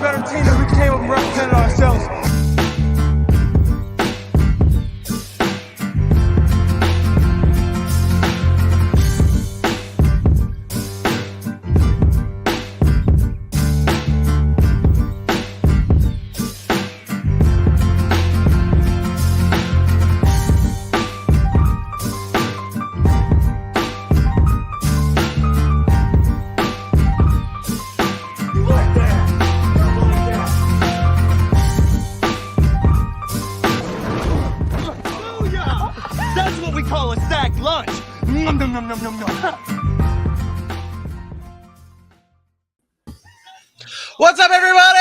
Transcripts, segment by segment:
better team than we came up and represented ourselves. What's up, everybody?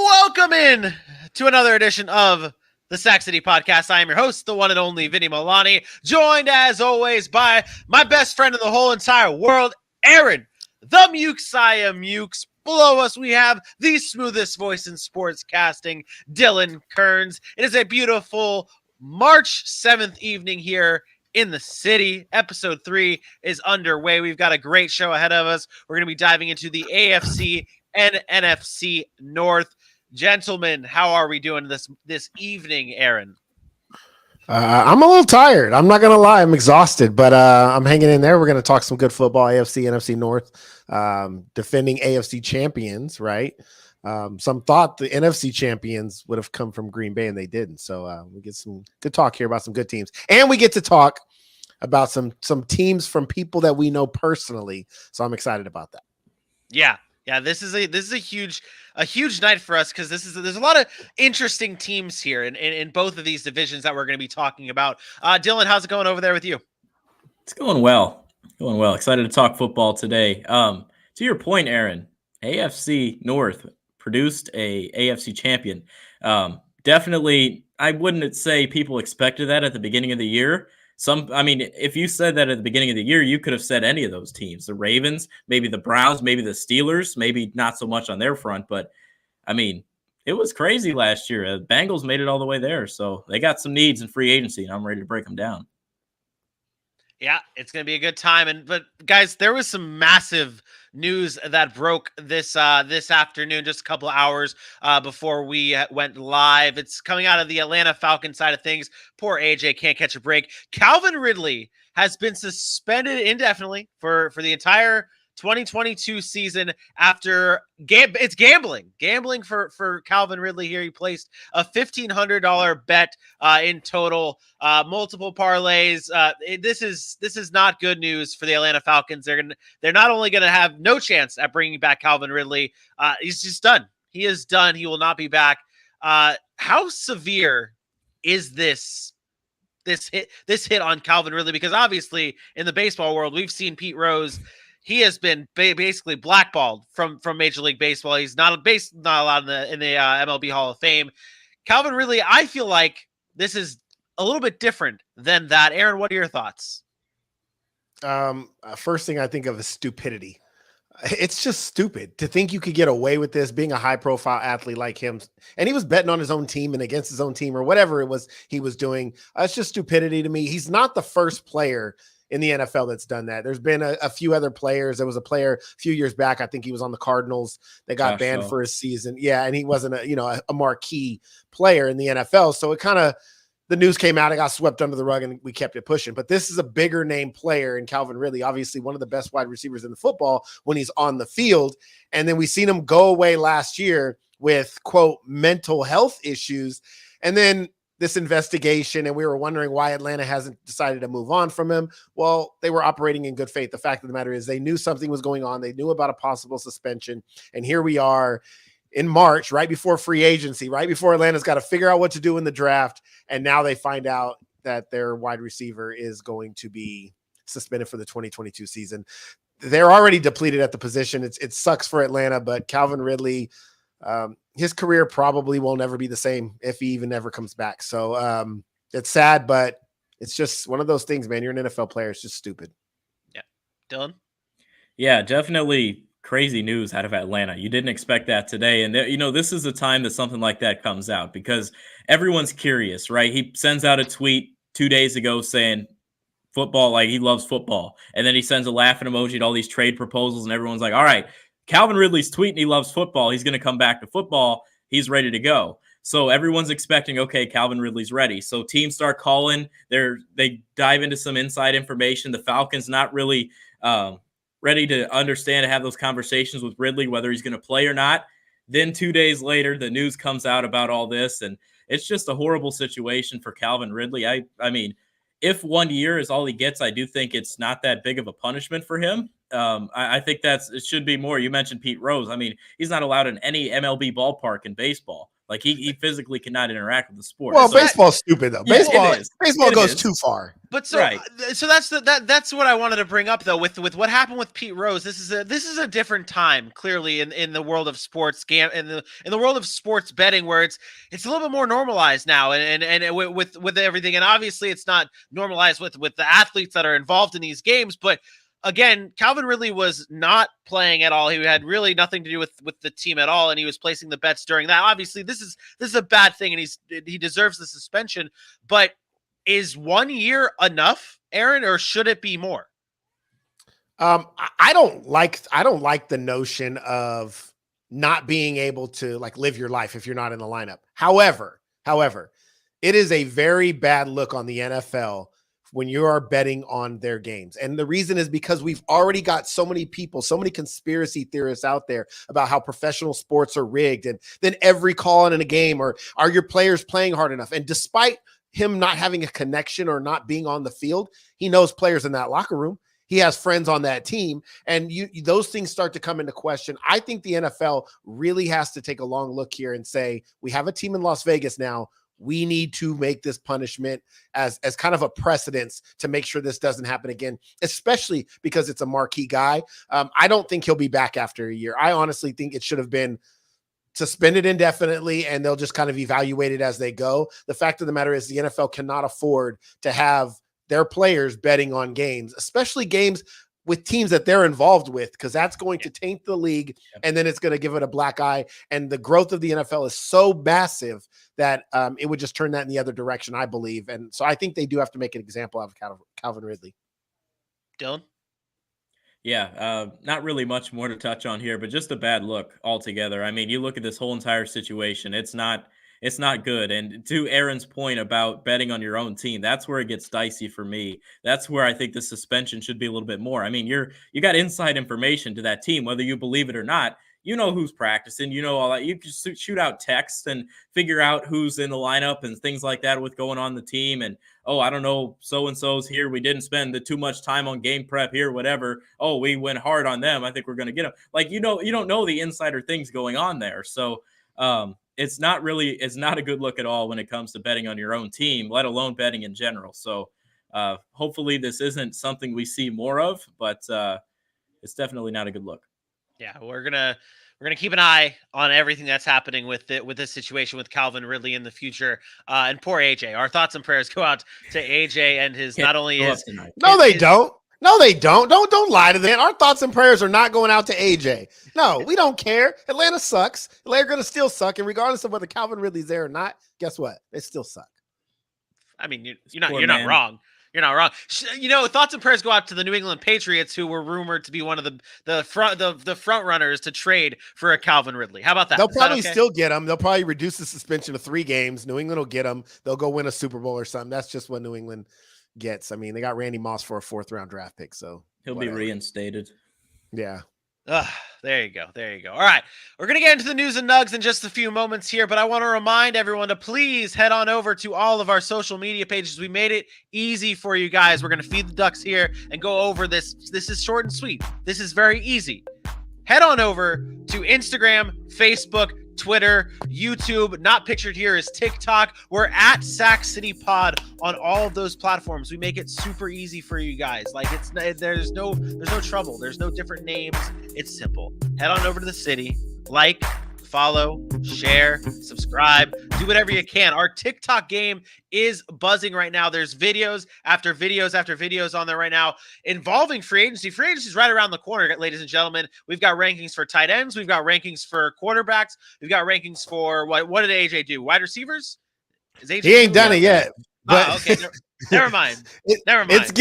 Welcome in to another edition of the Sack City Podcast. I am your host, the one and only Vinny Milani, joined as always by my best friend in the whole entire world, Aaron, the Mukesiah Mukes. Below us, we have the smoothest voice in sports casting, Dylan Kearns. It is a beautiful March 7th evening here in the city. Episode 3 is underway. We've got a great show ahead of us. We're going to be diving into the AFC and NFC North. Gentlemen, how are we doing this evening, Aaron? I'm a little tired. I'm not going to lie. I'm exhausted, but I'm hanging in there. We're going to talk some good football, AFC, NFC North, defending AFC champions, right? Some thought the NFC champions would have come from Green Bay, and they didn't. So we get some good talk here about some good teams, and we get to talk about some teams from people that we know personally. So I'm excited about that. Yeah. This is a huge night for us because there's a lot of interesting teams here in both of these divisions that we're going to be talking about. Dylan, how's it going over there with you? It's going well. Excited to talk football today. To your point, Aaron, AFC North produced a AFC champion. Definitely, I wouldn't say people expected that at the beginning of the year. If you said that at the beginning of the year, you could have said any of those teams, the Ravens, maybe the Browns, maybe the Steelers, maybe not so much on their front, but it was crazy last year. The Bengals made it all the way there. So they got some needs in free agency, and I'm ready to break them down. Yeah, it's going to be a good time. But guys, there was some massive news that broke this afternoon, just a couple of hours before we went live. It's coming out of the Atlanta Falcons side of things. Poor AJ can't catch a break. Calvin Ridley has been suspended indefinitely for the entire 2022 season after it's gambling for Calvin Ridley here. He placed a $1,500 bet in total, multiple parlays. This is not good news for the Atlanta Falcons. They're not only going to have no chance at bringing back Calvin Ridley. He's just done. He is done. He will not be back. How severe is this hit on Calvin Ridley? Because obviously in the baseball world, we've seen Pete Rose. He has been basically blackballed from Major League Baseball. He's not allowed in the MLB Hall of Fame. Calvin Ridley, I feel like this is a little bit different than that. Aaron, what are your thoughts? First thing I think of is stupidity. It's just stupid to think you could get away with this being a high-profile athlete like him. And he was betting on his own team and against his own team or whatever it was he was doing. It's just stupidity to me. He's not the first player in the NFL that's done that. There's been a few other players. There was a player a few years back, I think he was on the Cardinals, that got banned for his season. Yeah, and he wasn't a marquee player in the NFL. So the news came out, it got swept under the rug, and we kept it pushing. But this is a bigger name player in Calvin Ridley, obviously one of the best wide receivers in the football when he's on the field. And then we seen him go away last year with, quote, mental health issues. And then this investigation, and we were wondering why Atlanta hasn't decided to move on from him. Well, they were operating in good faith. The fact of the matter is they knew something was going on. They knew about a possible suspension. And here we are in March, right before free agency, right before Atlanta's got to figure out what to do in the draft. And now they find out that their wide receiver is going to be suspended for the 2022 season. They're already depleted at the position. It sucks for Atlanta, but Calvin Ridley, his career probably will never be the same if he even ever comes back. So it's sad, but it's just one of those things, man. You're an NFL player. It's just stupid. Yeah. Dylan? Yeah, definitely crazy news out of Atlanta. You didn't expect that today. And, this is the time that something like that comes out because everyone's curious, right? He sends out a tweet 2 days ago saying football, like he loves football. And then he sends a laughing emoji to all these trade proposals and everyone's like, all right, Calvin Ridley's tweeting he loves football. He's going to come back to football. He's ready to go. So everyone's expecting, okay, Calvin Ridley's ready. So teams start calling. They dive into some inside information. The Falcons not really ready to understand and have those conversations with Ridley, whether he's going to play or not. Then 2 days later, the news comes out about all this, and it's just a horrible situation for Calvin Ridley. I mean, if 1 year is all he gets, I do think it's not that big of a punishment for him. I think it should be more. You mentioned Pete Rose. I mean, he's not allowed in any MLB ballpark in baseball. Like he physically cannot interact with the sport. Well, so baseball's stupid though. Yeah, Baseball goes too far. But so Right. so that's what I wanted to bring up though with what happened with Pete Rose. This is a different time clearly in the world of sports in the world of sports betting, where it's a little bit more normalized now and with everything. And obviously it's not normalized with the athletes that are involved in these games, but again, Calvin Ridley was not playing at all. He had really nothing to do with the team at all, and he was placing the bets during that. Obviously, this is a bad thing, and he deserves the suspension. But is 1 year enough, Aaron, or should it be more? I don't like the notion of not being able to like live your life if you're not in the lineup. However, it is a very bad look on the NFL when you are betting on their games. And the reason is because we've already got so many people, so many conspiracy theorists out there about how professional sports are rigged. And then every call in a game, or are your players playing hard enough? And despite him not having a connection or not being on the field, he knows players in that locker room. He has friends on that team, and those things start to come into question. I think the NFL really has to take a long look here and say, we have a team in Las Vegas now. We need to make this punishment as kind of a precedence to make sure this doesn't happen again, especially because it's a marquee guy. I don't think he'll be back after a year. I honestly think it should have been suspended indefinitely, and they'll just kind of evaluate it as they go. The fact of the matter is the NFL cannot afford to have their players betting on games, especially games with teams that they're involved with, because that's going to taint the league, and then it's going to give it a black eye. And the growth of the NFL is so massive that it would just turn that in the other direction, I believe. And so I think they do have to make an example out of Calvin Ridley. Dylan? Yeah, not really much more to touch on here, but just a bad look altogether. I mean, you look at this whole entire situation, it's not good. And to Aaron's point about betting on your own team, that's where it gets dicey for me. That's where I think the suspension should be a little bit more. I mean, you got inside information to that team, whether you believe it or not. You know who's practicing, you know all that. You can shoot out texts and figure out who's in the lineup and things like that with going on the team. And, oh, I don't know, so-and-so's here. We didn't spend too much time on game prep here, whatever. Oh, we went hard on them. I think we're going to get them. Like, you don't know the insider things going on there. So it's not a good look at all when it comes to betting on your own team, let alone betting in general. So hopefully this isn't something we see more of, but it's definitely not a good look. Yeah, we're gonna keep an eye on everything that's happening with this situation with Calvin Ridley in the future. And poor AJ. Our thoughts and prayers go out to AJ and his not only his. No, they don't. No, they don't. Don't lie to them. Our thoughts and prayers are not going out to AJ. No, we don't care. Atlanta sucks. Atlanta going to still suck, and regardless of whether Calvin Ridley's there or not, guess what? They still suck. I mean, you're not wrong. You're not wrong. Thoughts and prayers go out to the New England Patriots, who were rumored to be one of the front runners to trade for a Calvin Ridley. How about that? They'll probably still get him. They'll probably reduce the suspension to 3 games. New England will get him. They'll go win a Super Bowl or something. That's just what New England gets. I mean, they got Randy Moss for a 4th round draft pick, so he'll be reinstated. Yeah. There you go. All right. We're going to get into the news and nugs in just a few moments here, but I want to remind everyone to please head on over to all of our social media pages. We made it easy for you guys. We're going to feed the ducks here and go over this. This is short and sweet. This is very easy. Head on over to Instagram, Facebook, Twitter, YouTube. Not pictured here is TikTok. We're at Sac City Pod on all of those platforms. We make it super easy for you guys. Like there's no trouble. There's no different names. It's simple. Head on over to the city, like, follow, share, subscribe, do whatever you can. Our TikTok game is buzzing right now. There's videos after videos after videos on there right now involving free agency. Free agency is right around the corner, ladies and gentlemen. We've got rankings for tight ends. We've got rankings for quarterbacks. We've got rankings for what did AJ do? Wide receivers? He ain't done it yet. But okay. Never mind. Never mind.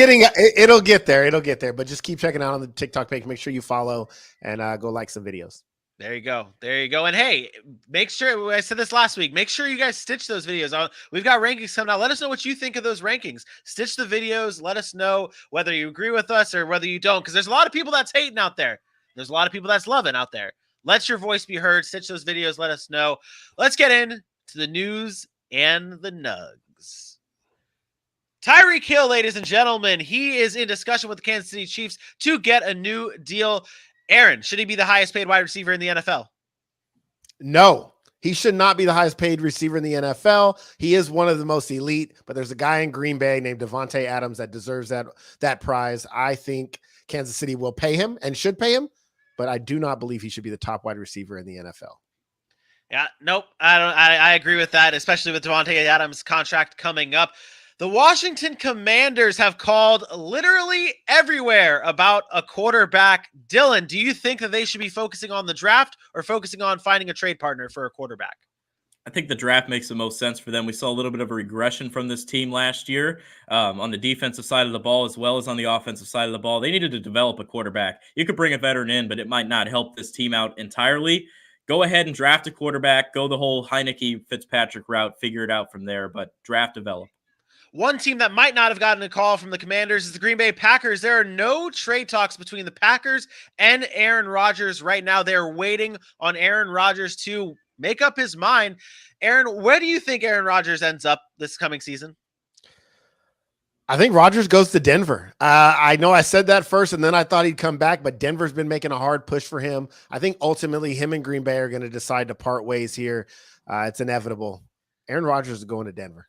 It'll get there. It'll get there. But just keep checking out on the TikTok page. Make sure you follow and go like some videos. There you go. There you go. And hey, make sure, I said this last week, make sure you guys stitch those videos. We've got rankings coming out. Let us know what you think of those rankings. Stitch the videos. Let us know whether you agree with us or whether you don't, because there's a lot of people that's hating out there. There's a lot of people that's loving out there. Let your voice be heard. Stitch those videos. Let us know. Let's get into the news and the nugs. Tyreek Hill, ladies and gentlemen, he is in discussion with the Kansas City Chiefs to get a new deal. Aaron, should he be the highest paid wide receiver in the NFL? No, he should not be the highest paid receiver in the NFL. He is one of the most elite, but there's a guy in Green Bay named Devontae Adams that deserves that prize. I think Kansas City will pay him and should pay him, but I do not believe he should be the top wide receiver in the NFL. Yeah, nope. I agree with that, especially with Devontae Adams' contract coming up. The Washington Commanders have called literally everywhere about a quarterback. Dylan, do you think that they should be focusing on the draft or focusing on finding a trade partner for a quarterback? I think the draft makes the most sense for them. We saw a little bit of a regression from this team last year on the defensive side of the ball as well as on the offensive side of the ball. They needed to develop a quarterback. You could bring a veteran in, but it might not help this team out entirely. Go ahead and draft a quarterback. Go the whole Heineke Fitzpatrick route. Figure it out from there, but draft, develop. One team that might not have gotten a call from the Commanders is the Green Bay Packers. There are no trade talks between the Packers and Aaron Rodgers right now. They're waiting on Aaron Rodgers to make up his mind. Aaron, where do you think Aaron Rodgers ends up this coming season? I think Rodgers goes to Denver. I know I said that first, and then I thought he'd come back, but Denver's been making a hard push for him. I think ultimately him and Green Bay are going to decide to part ways here. It's inevitable. Aaron Rodgers is going to Denver.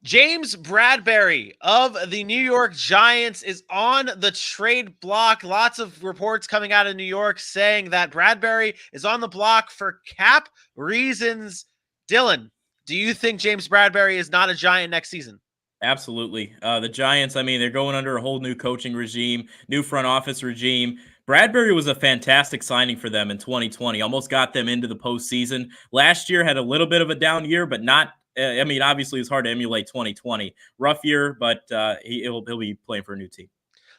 James Bradberry of the New York Giants is on the trade block. Lots of reports coming out of New York saying that Bradberry is on the block for cap reasons. Dylan, do you think James Bradberry is not a Giant next season? Absolutely. The Giants, I mean, they're going under a whole new coaching regime, new front office regime. Bradberry was a fantastic signing for them in 2020, almost got them into the postseason. Last year had a little bit of a down year, but not I mean, obviously, it's hard to emulate 2020. Rough year, but he'll be playing for a new team.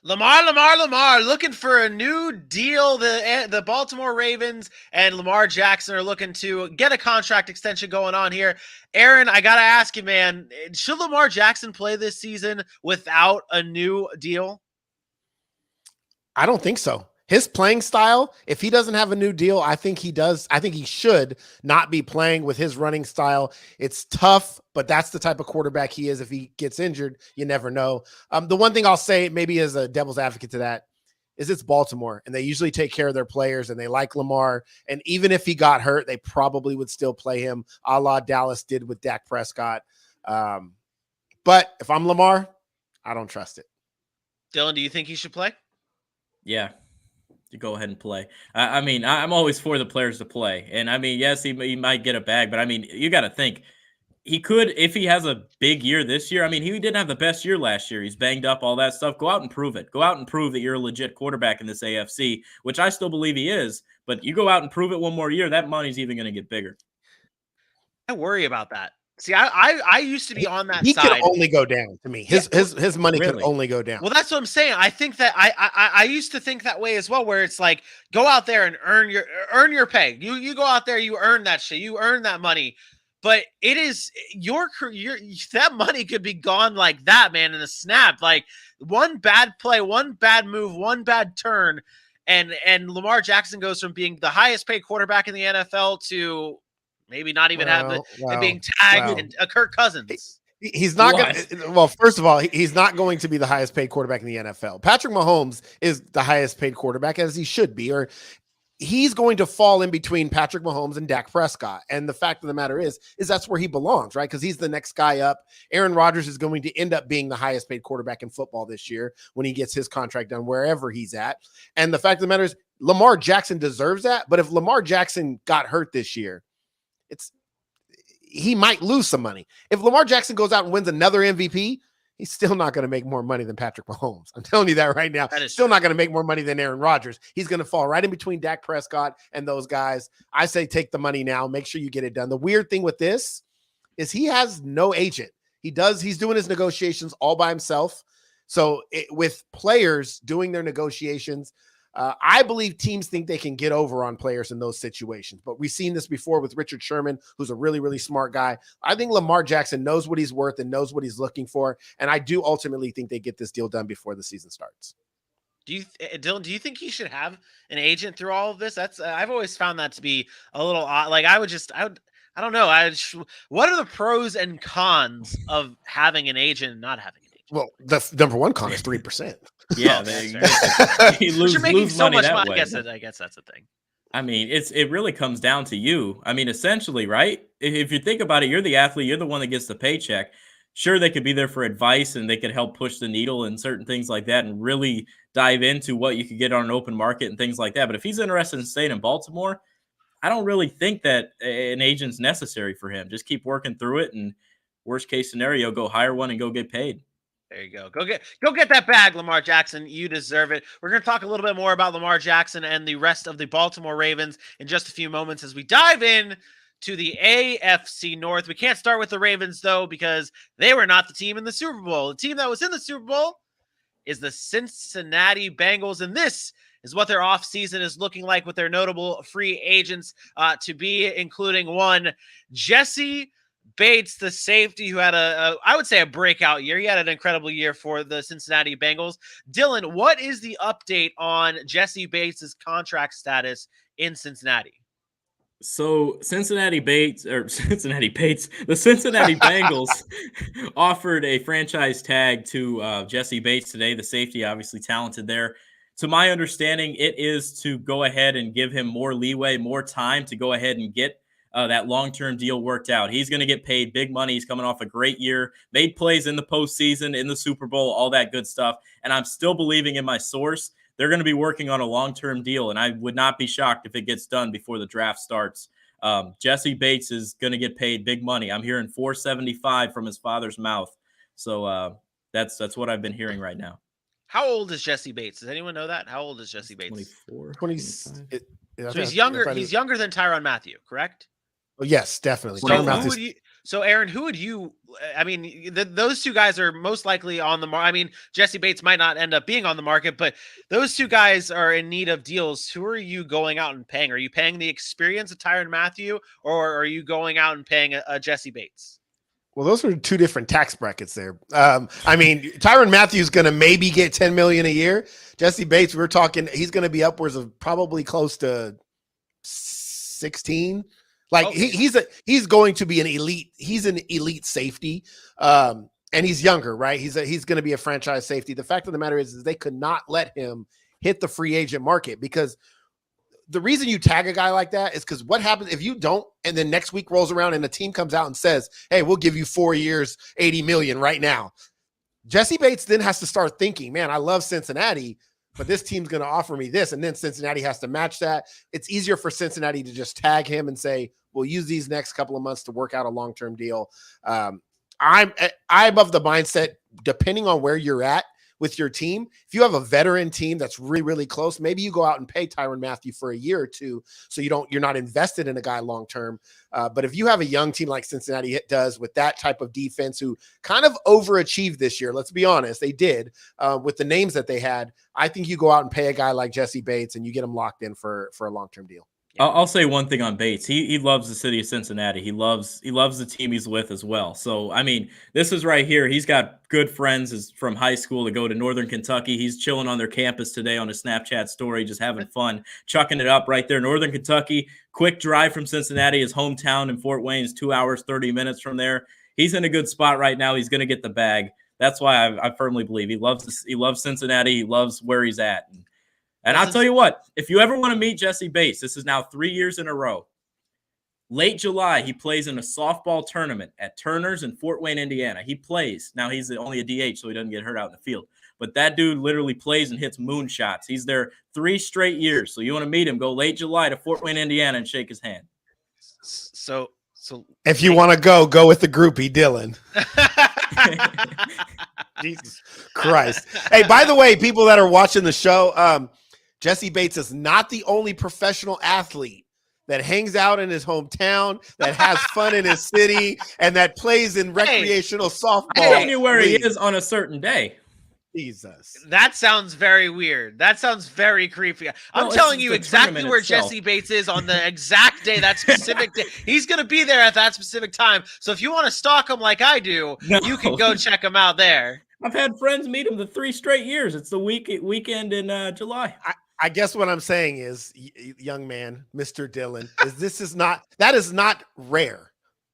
Lamar, looking for a new deal. The Baltimore Ravens and Lamar Jackson are looking to get a contract extension going on here. Aaron, I got to ask you, man, should Lamar Jackson play this season without a new deal? I don't think so. His playing style, if he doesn't have a new deal, I think he does. I think he should not be playing with his running style. It's tough, but that's the type of quarterback he is. If he gets injured, you never know. The one thing I'll say, maybe as a devil's advocate to that, is it's Baltimore, and they usually take care of their players, and they like Lamar. And even if he got hurt, they probably would still play him, a la Dallas did with Dak Prescott. But if I'm Lamar, I don't trust it. Dylan, do you think he should play? Yeah. To go ahead and play. I mean, I'm always for the players to play. And I mean, yes, he might get a bag, but I mean, you got to think he could, if he has a big year this year. I mean, he didn't have the best year last year. He's banged up, all that stuff. Go out and prove it. Go out and prove that you're a legit quarterback in this AFC, which I still believe he is. But you go out and prove it one more year, that money's even going to get bigger. I worry about that. See, I used to be on that side. He could only go down to me. His money could only go down. Well, that's what I'm saying. I think that I used to think that way as well, where it's like, go out there and earn your pay. You go out there, you earn that shit, you earn that money. But it is your that money could be gone like that, man, in a snap. Like one bad play, one bad move, one bad turn, and Lamar Jackson goes from being the highest paid quarterback in the NFL to maybe not even being tagged and Kirk Cousins. He's not going to. Well, first of all, he's not going to be the highest paid quarterback in the NFL. Patrick Mahomes is the highest paid quarterback, as he should be, or he's going to fall in between Patrick Mahomes and Dak Prescott. And the fact of the matter is that's where he belongs, right? Because he's the next guy up. Aaron Rodgers is going to end up being the highest paid quarterback in football this year when he gets his contract done wherever he's at. And the fact of the matter is Lamar Jackson deserves that. But if Lamar Jackson got hurt this year, he might lose some money. If Lamar Jackson goes out and wins another MVP, he's still not going to make more money than Patrick Mahomes. I'm telling you that right now. That is still not going to make more money than Aaron Rodgers. He's going to fall right in between Dak Prescott and those guys. I say take the money now. Make sure you get it done. The weird thing with this is he has no agent. He's doing his negotiations all by himself. So with players doing their negotiations, I believe teams think they can get over on players in those situations. But we've seen this before with Richard Sherman, who's a really, really smart guy. I think Lamar Jackson knows what he's worth and knows what he's looking for. And I do ultimately think they get this deal done before the season starts. Dylan, do you think he should have an agent through all of this? That's I've always found that to be a little odd. Like I don't know. What are the pros and cons of having an agent and not having an agent? Well, the number one con is 3%. Yeah, you're making so much money. I guess that's the thing. I mean, it really comes down to you. I mean, essentially, right? If you think about it, you're the athlete. You're the one that gets the paycheck. Sure, they could be there for advice and they could help push the needle and certain things like that and really dive into what you could get on an open market and things like that. But if he's interested in staying in Baltimore, I don't really think that an agent's necessary for him. Just keep working through it, and worst case scenario, go hire one and go get paid. There you go. Go get that bag, Lamar Jackson. You deserve it. We're going to talk a little bit more about Lamar Jackson and the rest of the Baltimore Ravens in just a few moments as we dive in to the AFC North. We can't start with the Ravens, though, because they were not the team in the Super Bowl. The team that was in the Super Bowl is the Cincinnati Bengals, and this is what their offseason is looking like with their notable free agents to be, including one, Jesse Bates, the safety, who had I would say a breakout year. He had an incredible year for the Cincinnati Bengals. Dylan, what is the update on Jesse Bates' contract status in Cincinnati? So the Cincinnati Bengals offered a franchise tag to Jesse Bates today, the safety, obviously talented there. To my understanding, it is to go ahead and give him more leeway, more time to go ahead and get that long-term deal worked out. He's going to get paid big money. He's coming off a great year, made plays in the postseason, in the Super Bowl, all that good stuff. And I'm still believing in my source. They're going to be working on a long-term deal, and I would not be shocked if it gets done before the draft starts. Jesse Bates is going to get paid big money. I'm hearing $475 from his father's mouth. So that's what I've been hearing right now. How old is Jesse Bates? Does anyone know that? How old is Jesse Bates? 24. 20. So he's younger. He's younger than Tyrann Mathieu, correct? Oh, yes, definitely. So, Aaron, who would you? I mean, those two guys are most likely on the market. I mean, Jesse Bates might not end up being on the market, but those two guys are in need of deals. Who are you going out and paying? Are you paying the experience of Tyrann Mathieu, or are you going out and paying a Jesse Bates? Well, those are two different tax brackets there. I mean, Tyrann Mathieu is going to maybe get $10 million a year. Jesse Bates, we're talking, he's going to be upwards of probably close to 16. Like okay. He's going to be an elite. He's an elite safety, and he's younger, right? He's going to be a franchise safety. The fact of the matter is they could not let him hit the free agent market, because the reason you tag a guy like that is because what happens if you don't, and then next week rolls around and the team comes out and says, "Hey, we'll give you 4 years, $80 million right now." Jesse Bates then has to start thinking, "Man, I love Cincinnati, but this team's going to offer me this," and then Cincinnati has to match that. It's easier for Cincinnati to just tag him and say, "We'll use these next couple of months to work out a long-term deal." I'm of the mindset, depending on where you're at with your team, if you have a veteran team that's really, really close, maybe you go out and pay Tyrann Mathieu for a year or two, so you're not invested in a guy long-term. But if you have a young team like Cincinnati does with that type of defense, who kind of overachieved this year, let's be honest, they did with the names that they had. I think you go out and pay a guy like Jesse Bates and you get him locked in for a long-term deal. I'll say one thing on Bates. He loves the city of Cincinnati. He loves the team he's with as well. So, I mean, this is right here. He's got good friends from high school that go to Northern Kentucky. He's chilling on their campus today on a Snapchat story, just having fun, chucking it up right there. Northern Kentucky, quick drive from Cincinnati. His hometown in Fort Wayne is 2 hours, 30 minutes from there. He's in a good spot right now. He's going to get the bag. That's why I firmly believe he loves Cincinnati. He loves where he's at. And I'll tell you what, if you ever want to meet Jesse Bates, this is now 3 years in a row. Late July, he plays in a softball tournament at Turner's in Fort Wayne, Indiana. He plays. Now, he's only a DH, so he doesn't get hurt out in the field. But that dude literally plays and hits moonshots. He's there 3 straight years. So you want to meet him, go late July to Fort Wayne, Indiana, and shake his hand. So if you want to go with the groupie, Dylan. Jesus Christ. Hey, by the way, people that are watching the show, Jesse Bates is not the only professional athlete that hangs out in his hometown, that has fun in his city, and that plays in recreational softball. I'm telling you where he is on a certain day. Jesus. That sounds very weird. That sounds very creepy. I'm telling you exactly where Jesse Bates is on the exact day, that specific day. He's going to be there at that specific time. So if you want to stalk him like I do, you can go check him out there. I've had friends meet him the 3 straight years. It's the weekend in July. I guess what I'm saying is, young man, Mr. Dillon, that is not rare.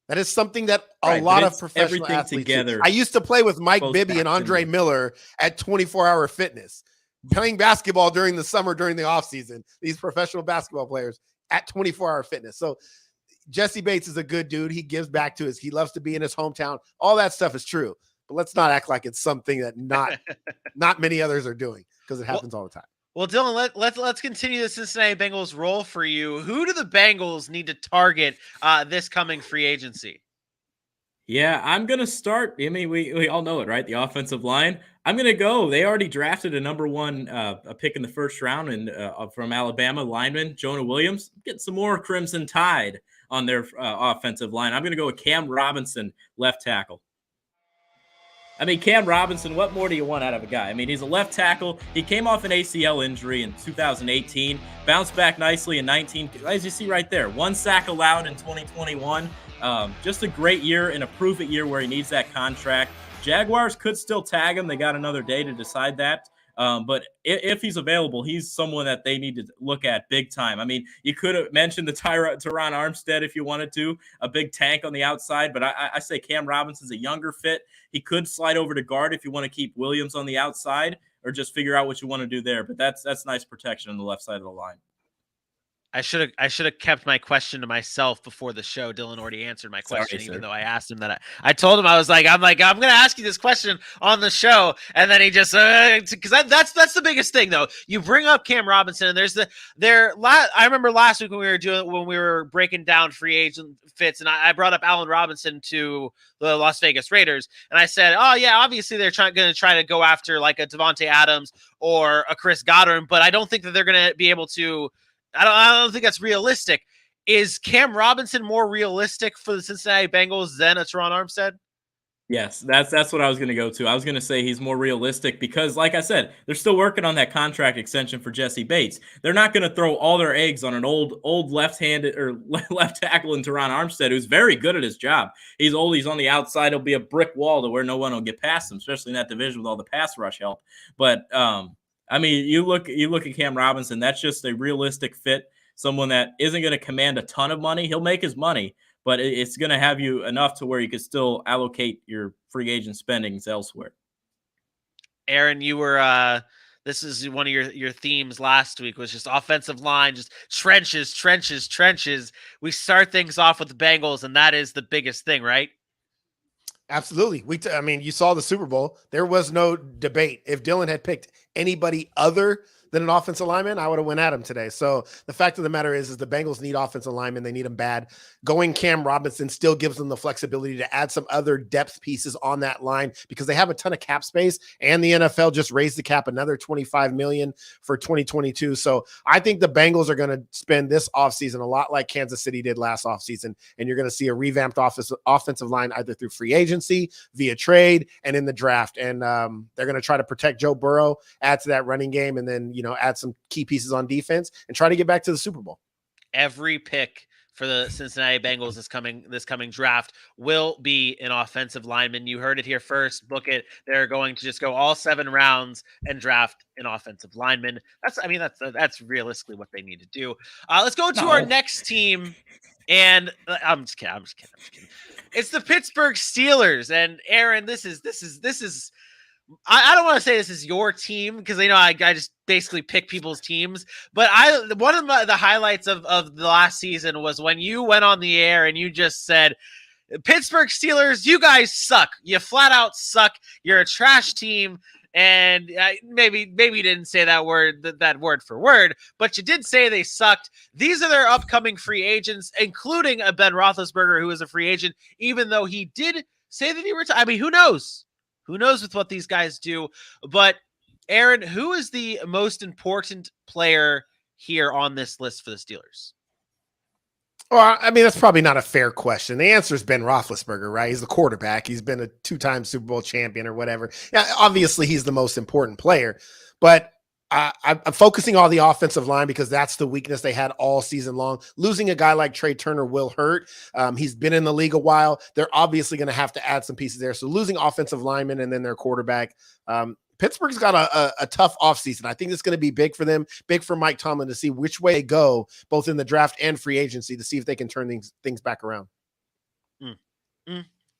That is something that a lot of professional athletes do. I used to play with Mike Bibby and Andre Miller at 24-hour fitness, playing basketball during the summer, during the offseason, these professional basketball players at 24-hour fitness. So Jesse Bates is a good dude. He gives back to he loves to be in his hometown. All that stuff is true, but let's not act like it's something that not many others are doing, because it happens all the time. Well, Dylan, let's continue the Cincinnati Bengals role for you. Who do the Bengals need to target this coming free agency? Yeah, I'm going to start. I mean, we all know it, right? The offensive line. I'm going to go. They already drafted a number 1 a pick in the first round and from Alabama lineman, Jonah Williams. Get some more Crimson Tide on their offensive line. I'm going to go with Cam Robinson, left tackle. I mean, Cam Robinson, what more do you want out of a guy? I mean, he's a left tackle. He came off an ACL injury in 2018, bounced back nicely in 19. As you see right there, 1 sack allowed in 2021. Just a great year and a prove-it year where he needs that contract. Jaguars could still tag him. They got another day to decide that. But if he's available, he's someone that they need to look at big time. I mean, you could have mentioned the Teron Armstead if you wanted to, a big tank on the outside, but I say Cam Robinson's a younger fit. He could slide over to guard if you want to keep Williams on the outside, or just figure out what you want to do there. But that's nice protection on the left side of the line. I should have kept my question to myself before the show. Dylan already answered my question, even though I asked him that. I told him I'm going to ask you this question on the show, and then he just because that's the biggest thing though. You bring up Cam Robinson, and I remember last week when we were breaking down free agent fits, and I brought up Allen Robinson to the Las Vegas Raiders, and I said, oh yeah, obviously they're going to try to go after like a Devontae Adams or a Chris Goddard, but I don't think that they're going to be able to. I don't think that's realistic. Is Cam Robinson more realistic for the Cincinnati Bengals than a Teron Armstead? Yes, that's what I was going to go to. I was going to say he's more realistic because, like I said, they're still working on that contract extension for Jesse Bates. They're not going to throw all their eggs on an old left-handed or left tackle in Teron Armstead, who's very good at his job. He's old. He's on the outside. He'll be a brick wall to where no one will get past him, especially in that division with all the pass rush help. But I mean, you look at Cam Robinson, that's just a realistic fit, someone that isn't going to command a ton of money. He'll make his money, but it's going to have you enough to where you can still allocate your free agent spendings elsewhere. Aaron, you were this is one of your themes last week, was just offensive line, just trenches. We start things off with the Bengals, and that is the biggest thing, right? Absolutely. I mean, you saw the Super Bowl. There was no debate. If Dylan had picked anybody other than an offensive lineman, I would have went at him today. So the fact of the matter is the Bengals need offensive linemen. They need them bad. Going Cam Robinson still gives them the flexibility to add some other depth pieces on that line because they have a ton of cap space, and the NFL just raised the cap another $25 million for 2022. So I think the Bengals are going to spend this offseason a lot like Kansas City did last offseason, and you're going to see a revamped offensive line either through free agency, via trade, and in the draft. And they're going to try to protect Joe Burrow, add to that running game, and then, add some key pieces on defense and try to get back to the Super Bowl. Every pick for the Cincinnati Bengals this coming draft will be an offensive lineman. You heard it here first. Book it. They're going to just go all 7 rounds and draft an offensive lineman. That's realistically what they need to do. Let's go to our next team. And I'm just kidding. It's the Pittsburgh Steelers. And Aaron, this is I don't want to say this is your team because I just basically pick people's teams, but one of the highlights of the last season was when you went on the air and you just said, Pittsburgh Steelers, you guys suck. You flat out suck. You're a trash team. And maybe you didn't say that word for word, but you did say they sucked. These are their upcoming free agents, including a Ben Roethlisberger, who is a free agent, even though he did say that he retired. I mean, who knows? Who knows with what these guys do? But Aaron, who is the most important player here on this list for the Steelers? Well, I mean, that's probably not a fair question. The answer is Ben Roethlisberger, right? He's the quarterback. He's been a 2-time Super Bowl champion or whatever. Yeah, obviously, he's the most important player. But I'm focusing on the offensive line because that's the weakness they had all season long. Losing a guy like Trey Turner will hurt. He's been in the league a while. They're obviously going to have to add some pieces there. So losing offensive linemen and then their quarterback, Pittsburgh's got a tough offseason. I think it's going to be big for them, big for Mike Tomlin to see which way they go, both in the draft and free agency, to see if they can turn things back around.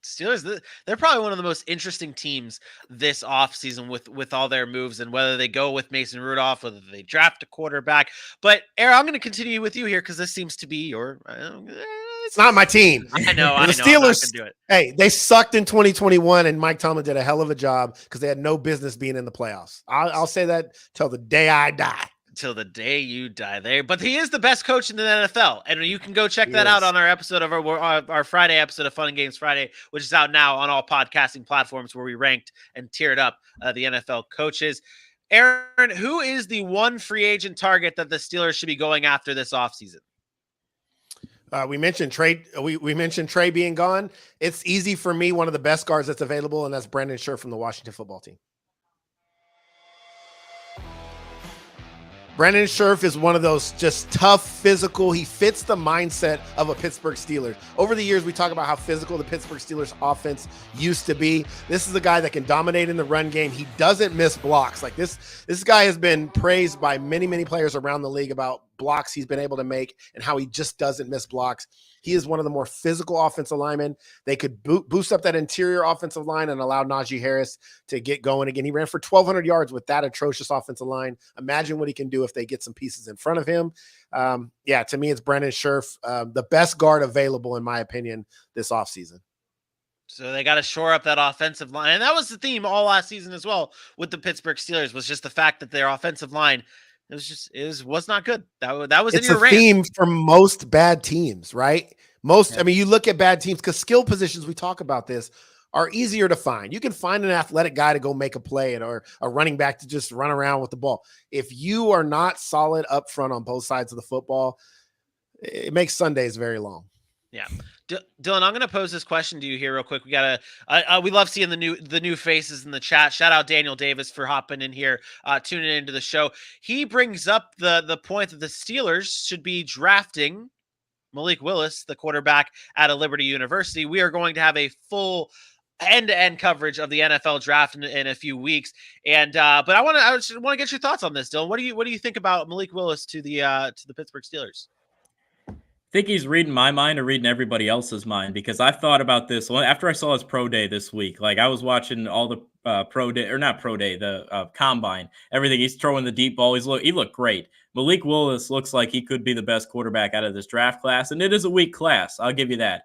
Steelers, they're probably one of the most interesting teams this offseason with all their moves and whether they go with Mason Rudolph, whether they draft a quarterback. But, Aaron, I'm going to continue with you here because this seems to be your it's not my team. I know. The Steelers, do it. Hey, they sucked in 2021, and Mike Tomlin did a hell of a job because they had no business being in the playoffs. I'll say that till the day I die. Till the day you die there. But he is the best coach in the NFL. And you can go check that out on our episode of our Friday episode of Fun and Games Friday, which is out now on all podcasting platforms where we ranked and tiered up the NFL coaches. Aaron, who is the one free agent target that the Steelers should be going after this offseason? We mentioned Trey. We mentioned Trey being gone. It's easy for me. One of the best guards that's available, and that's Brandon Scherff from the Washington football team. Brandon Scherff is one of those just tough, physical. He fits the mindset of a Pittsburgh Steelers. Over the years, we talk about how physical the Pittsburgh Steelers offense used to be. This is a guy that can dominate in the run game. He doesn't miss blocks. Like this guy has been praised by many, many players around the league about blocks he's been able to make and how he just doesn't miss blocks. He is one of the more physical offensive linemen. They could boost up that interior offensive line and allow Najee Harris to get going again. He ran for 1,200 yards with that atrocious offensive line. Imagine what he can do if they get some pieces in front of him. To me, it's Brandon Scherff, the best guard available, in my opinion, this offseason. So they got to shore up that offensive line. And that was the theme all last season as well with the Pittsburgh Steelers, was just the fact that their offensive line was not good. That was it's in your a theme for most bad teams, right? I mean, you look at bad teams because skill positions, we talk about this, are easier to find. You can find an athletic guy to go make a play or a running back to just run around with the ball. If you are not solid up front on both sides of the football, it makes Sundays very long. Yeah. Dylan, I'm going to pose this question to you here real quick. We love seeing the new faces in the chat. Shout out Daniel Davis for hopping in here, tuning into the show. He brings up the point that the Steelers should be drafting Malik Willis, the quarterback out of Liberty University. We are going to have a full end-to-end coverage of the NFL draft in a few weeks. And but I just want to get your thoughts on this, Dylan. What do you think about Malik Willis to the Pittsburgh Steelers? I think he's reading my mind or reading everybody else's mind, because I've thought about this after I saw his pro day this week. Like, I was watching all the the combine, everything. He's throwing the deep ball. He looked great. Malik Willis looks like he could be the best quarterback out of this draft class, and it is a weak class. I'll give you that.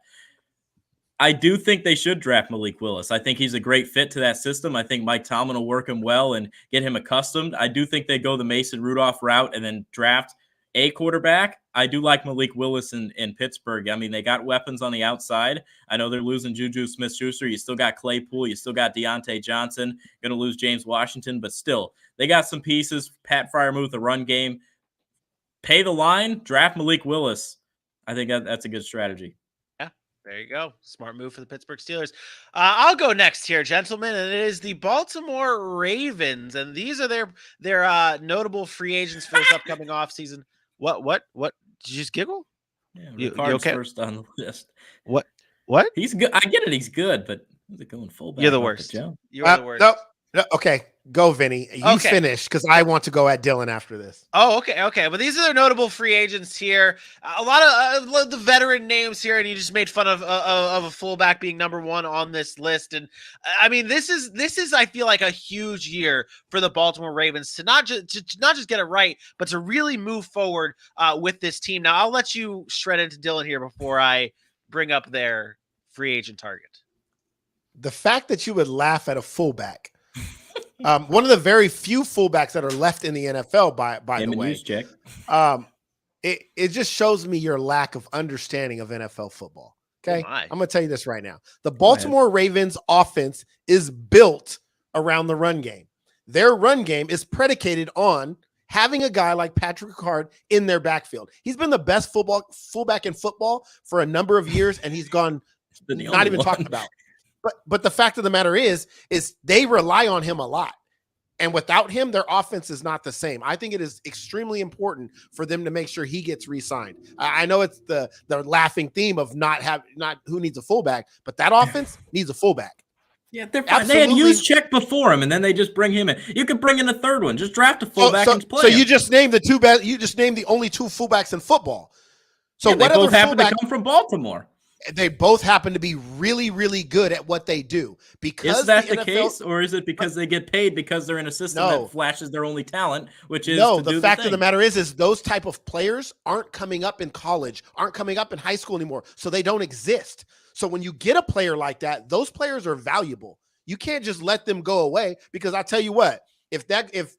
I do think they should draft Malik Willis. I think he's a great fit to that system. I think Mike Tomlin will work him well and get him accustomed. I do think they go the Mason Rudolph route and then draft a quarterback. I do like Malik Willis in Pittsburgh. I mean, they got weapons on the outside. I know they're losing Juju Smith-Schuster. You still got Claypool. You still got Deontay Johnson. Going to lose James Washington, but still, they got some pieces. Pat Freiermuth, the run game. Pay the line, draft Malik Willis. I think that's a good strategy. Yeah, there you go. Smart move for the Pittsburgh Steelers. I'll go next here, gentlemen, and it is the Baltimore Ravens, and these are their notable free agents for this upcoming offseason. What? Did you just giggle? Yeah, you okay? First on the list. What? He's good. I get it. He's good, but is it going fullback? You're the worst. You're the worst. No, okay, go, Vinny. You finish, because I want to go at Dylan after this. Oh, okay. But these are their notable free agents here. A lot of the veteran names here, and you just made fun of a fullback being number one on this list. And I mean, this is I feel like a huge year for the Baltimore Ravens to not just get it right, but to really move forward with this team. Now, I'll let you shred into Dylan here before I bring up their free agent target. The fact that you would laugh at a fullback. One of the very few fullbacks that are left in the NFL, by the way. Check. It just shows me your lack of understanding of NFL football. Okay, I'm going to tell you this right now. The Baltimore Ravens offense is built around the run game. Their run game is predicated on having a guy like Patrick Ricard in their backfield. He's been the best fullback in football for a number of years, and he's gone not even talked about. But the fact of the matter is they rely on him a lot. And without him, their offense is not the same. I think it is extremely important for them to make sure he gets re-signed. I know it's the laughing theme of not who needs a fullback, but that offense needs a fullback. Yeah, they're fine. They had used Check before him, and then they just bring him in. You could bring in a third one. Just draft a fullback and play. So you just named the two best. You just named the only two fullbacks in football. So yeah, they both happen to come from Baltimore. They both happen to be really, really good at what they do. Because is that the case, or is it because they get paid because they're in a system that flashes their only talent, which is the fact of the matter is those type of players aren't coming up in college, aren't coming up in high school anymore, so they don't exist. So when you get a player like that, those players are valuable. You can't just let them go away, because I tell you what, if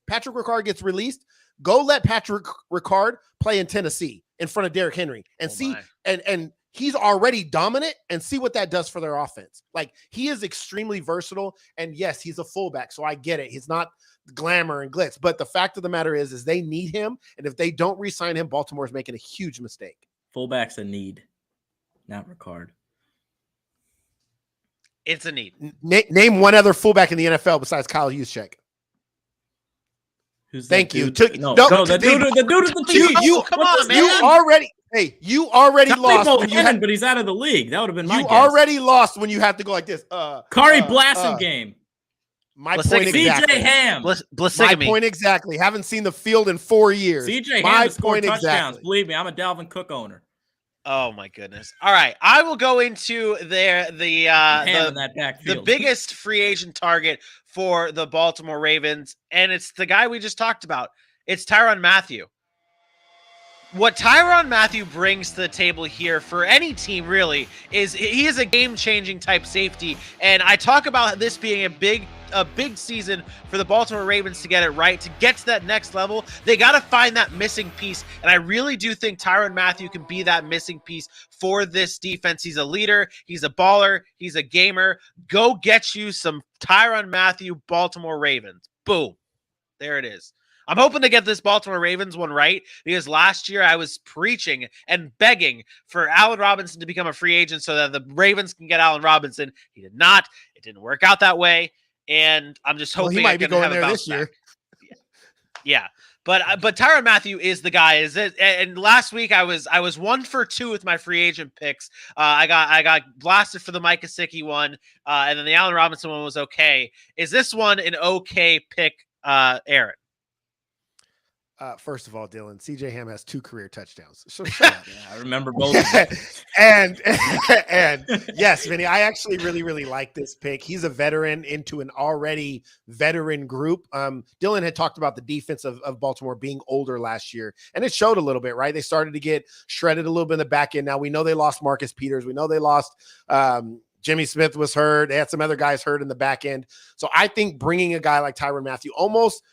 Patrick Ricard gets released, go let Patrick Ricard play in Tennessee in front of Derrick Henry and see and he's already dominant, and see what that does for their offense. Like, he is extremely versatile, and yes, he's a fullback, so I get it. He's not glamour and glitz, but the fact of the matter is they need him, and if they don't re-sign him, Baltimore's making a huge mistake. Fullback's a need, not Ricard. It's a need. Name one other fullback in the NFL besides Kyle Juszczyk. Thank you. The dude at the Chiefs. Come on, man. You already lost. But he's out of the league. That would have been my guess. You already lost when you have to go like this. Kari Blasson game. My point exactly. CJ Ham. My point exactly. Haven't seen the field in 4 years. CJ Ham has scored touchdowns. Exactly. Believe me, I'm a Dalvin Cook owner. Oh my goodness! All right, I will go into the biggest free agent target for the Baltimore Ravens, and it's the guy we just talked about. It's Tyrann Mathieu. What Tyrann Mathieu brings to the table here for any team really is he is a game-changing type safety, and I talk about this being a big season for the Baltimore Ravens to get it right, to get to that next level. They got to find that missing piece, and I really do think Tyrann Mathieu can be that missing piece for this defense. He's a leader, he's a baller, he's a gamer. Go get you some Tyrann Mathieu, Baltimore Ravens. Boom. There it is. I'm hoping to get this Baltimore Ravens one right, because last year I was preaching and begging for Allen Robinson to become a free agent so that the Ravens can get Allen Robinson. He did not. It didn't work out that way, and I'm just hoping he might be going there this year. Yeah. But Tyrann Mathieu is the guy. And last week I was 1 for 2 with my free agent picks. I got blasted for the Mike Gesicki one, and then the Allen Robinson one was okay. Is this one an okay pick, Aaron? First of all, Dylan, CJ Ham has 2 career touchdowns. So yeah, I remember both. and yes, Vinny, I actually really, really like this pick. He's a veteran into an already veteran group. Dylan had talked about the defense of Baltimore being older last year, and it showed a little bit, right? They started to get shredded a little bit in the back end. Now we know they lost Marcus Peters. We know they lost Jimmy Smith was hurt. They had some other guys hurt in the back end. So I think bringing a guy like Tyrann Mathieu almost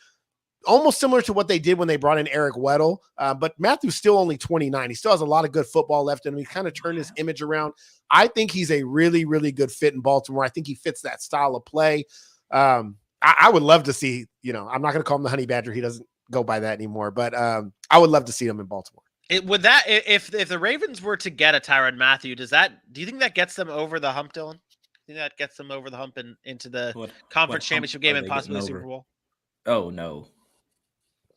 similar to what they did when they brought in Eric Weddle. But Matthew's still only 29. He still has a lot of good football left in him. He kind of turned his image around. I think he's a really, really good fit in Baltimore. I think he fits that style of play. I would love to see, I'm not going to call him the Honey Badger. He doesn't go by that anymore, but I would love to see him in Baltimore. If the Ravens were to get a Tyrann Mathieu, do you think that gets them over the hump, Dylan? Do you think that gets them over the hump and into the conference championship game and possibly the Super Bowl? Oh, no.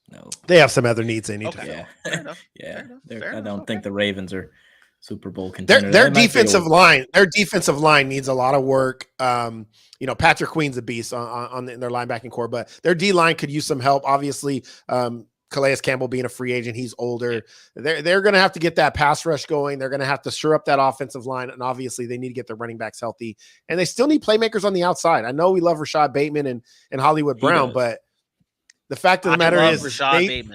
No, they have some other needs they need to fill. Yeah, fair enough. Yeah, fair enough. I don't think the Ravens are Super Bowl contenders. Their defensive line needs a lot of work. Patrick Queen's a beast on their linebacking core, but their D line could use some help. Obviously, Calais Campbell being a free agent, he's older. They're going to have to get that pass rush going. They're going to have to shore up that offensive line, and obviously they need to get their running backs healthy. And they still need playmakers on the outside. I know we love Rashad Bateman and Hollywood Brown, but the fact of the matter is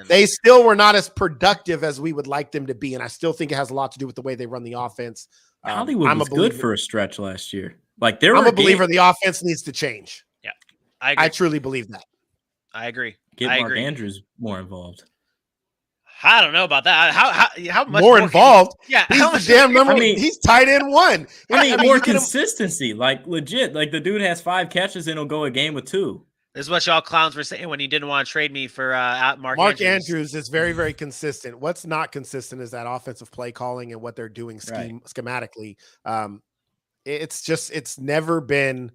they still were not as productive as we would like them to be. And I still think it has a lot to do with the way they run the offense. Hollywood was good for a stretch last year. I'm a believer the offense needs to change. Yeah, I truly believe that. I agree. Get Mark Andrews more involved. I don't know about that. How much more involved? Yeah, he's the damn number. He's tight end 1. More consistency, like legit. Like the dude has 5 catches and he'll go a game with 2. This is what y'all clowns were saying when you didn't want to trade me for Mark Andrews is very, very consistent. What's not consistent is that offensive play calling and what they're doing schematically. It's never been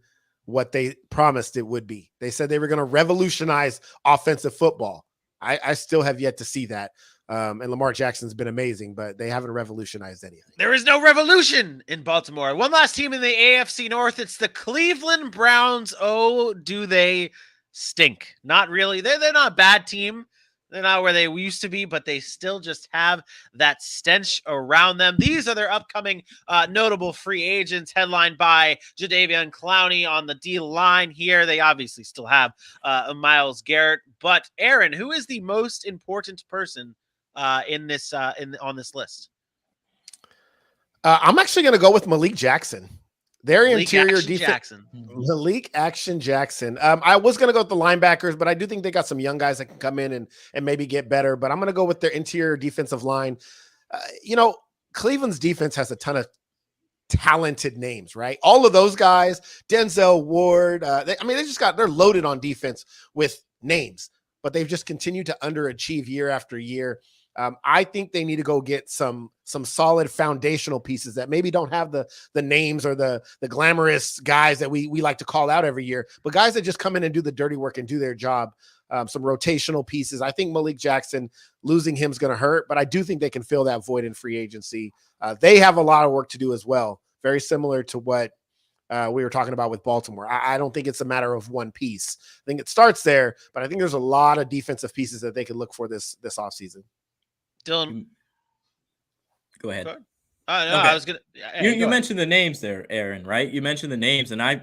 what they promised it would be. They said they were going to revolutionize offensive football. I still have yet to see that. And Lamar Jackson's been amazing, but they haven't revolutionized anything. There is no revolution in Baltimore. One last team in the AFC North. It's the Cleveland Browns. Oh, do they stink? Not really. They're not a bad team. They're not where they used to be, but they still just have that stench around them. These are their upcoming notable free agents, headlined by Jadeveon Clowney on the D line here. They obviously still have Myles Garrett, but Aaron, who is the most important person on this list? I'm actually going to go with Malik Jackson. Their interior defense. Malik Action Jackson. I was going to go with the linebackers, but I do think they got some young guys that can come in and maybe get better. But I'm going to go with their interior defensive line. Cleveland's defense has a ton of talented names, right? All of those guys, Denzel Ward. They're loaded on defense with names, but they've just continued to underachieve year after year. I think they need to go get some solid foundational pieces that maybe don't have the names or the glamorous guys that we like to call out every year, but guys that just come in and do the dirty work and do their job. Some rotational pieces. I think Malik Jackson, losing him is going to hurt, but I do think they can fill that void in free agency. They have a lot of work to do as well. Very similar to what we were talking about with Baltimore. I don't think it's a matter of one piece. I think it starts there, but I think there's a lot of defensive pieces that they could look for this offseason. Dylan, go ahead. No, okay. I was gonna. You mentioned the names there, Aaron. Right? You mentioned the names, and I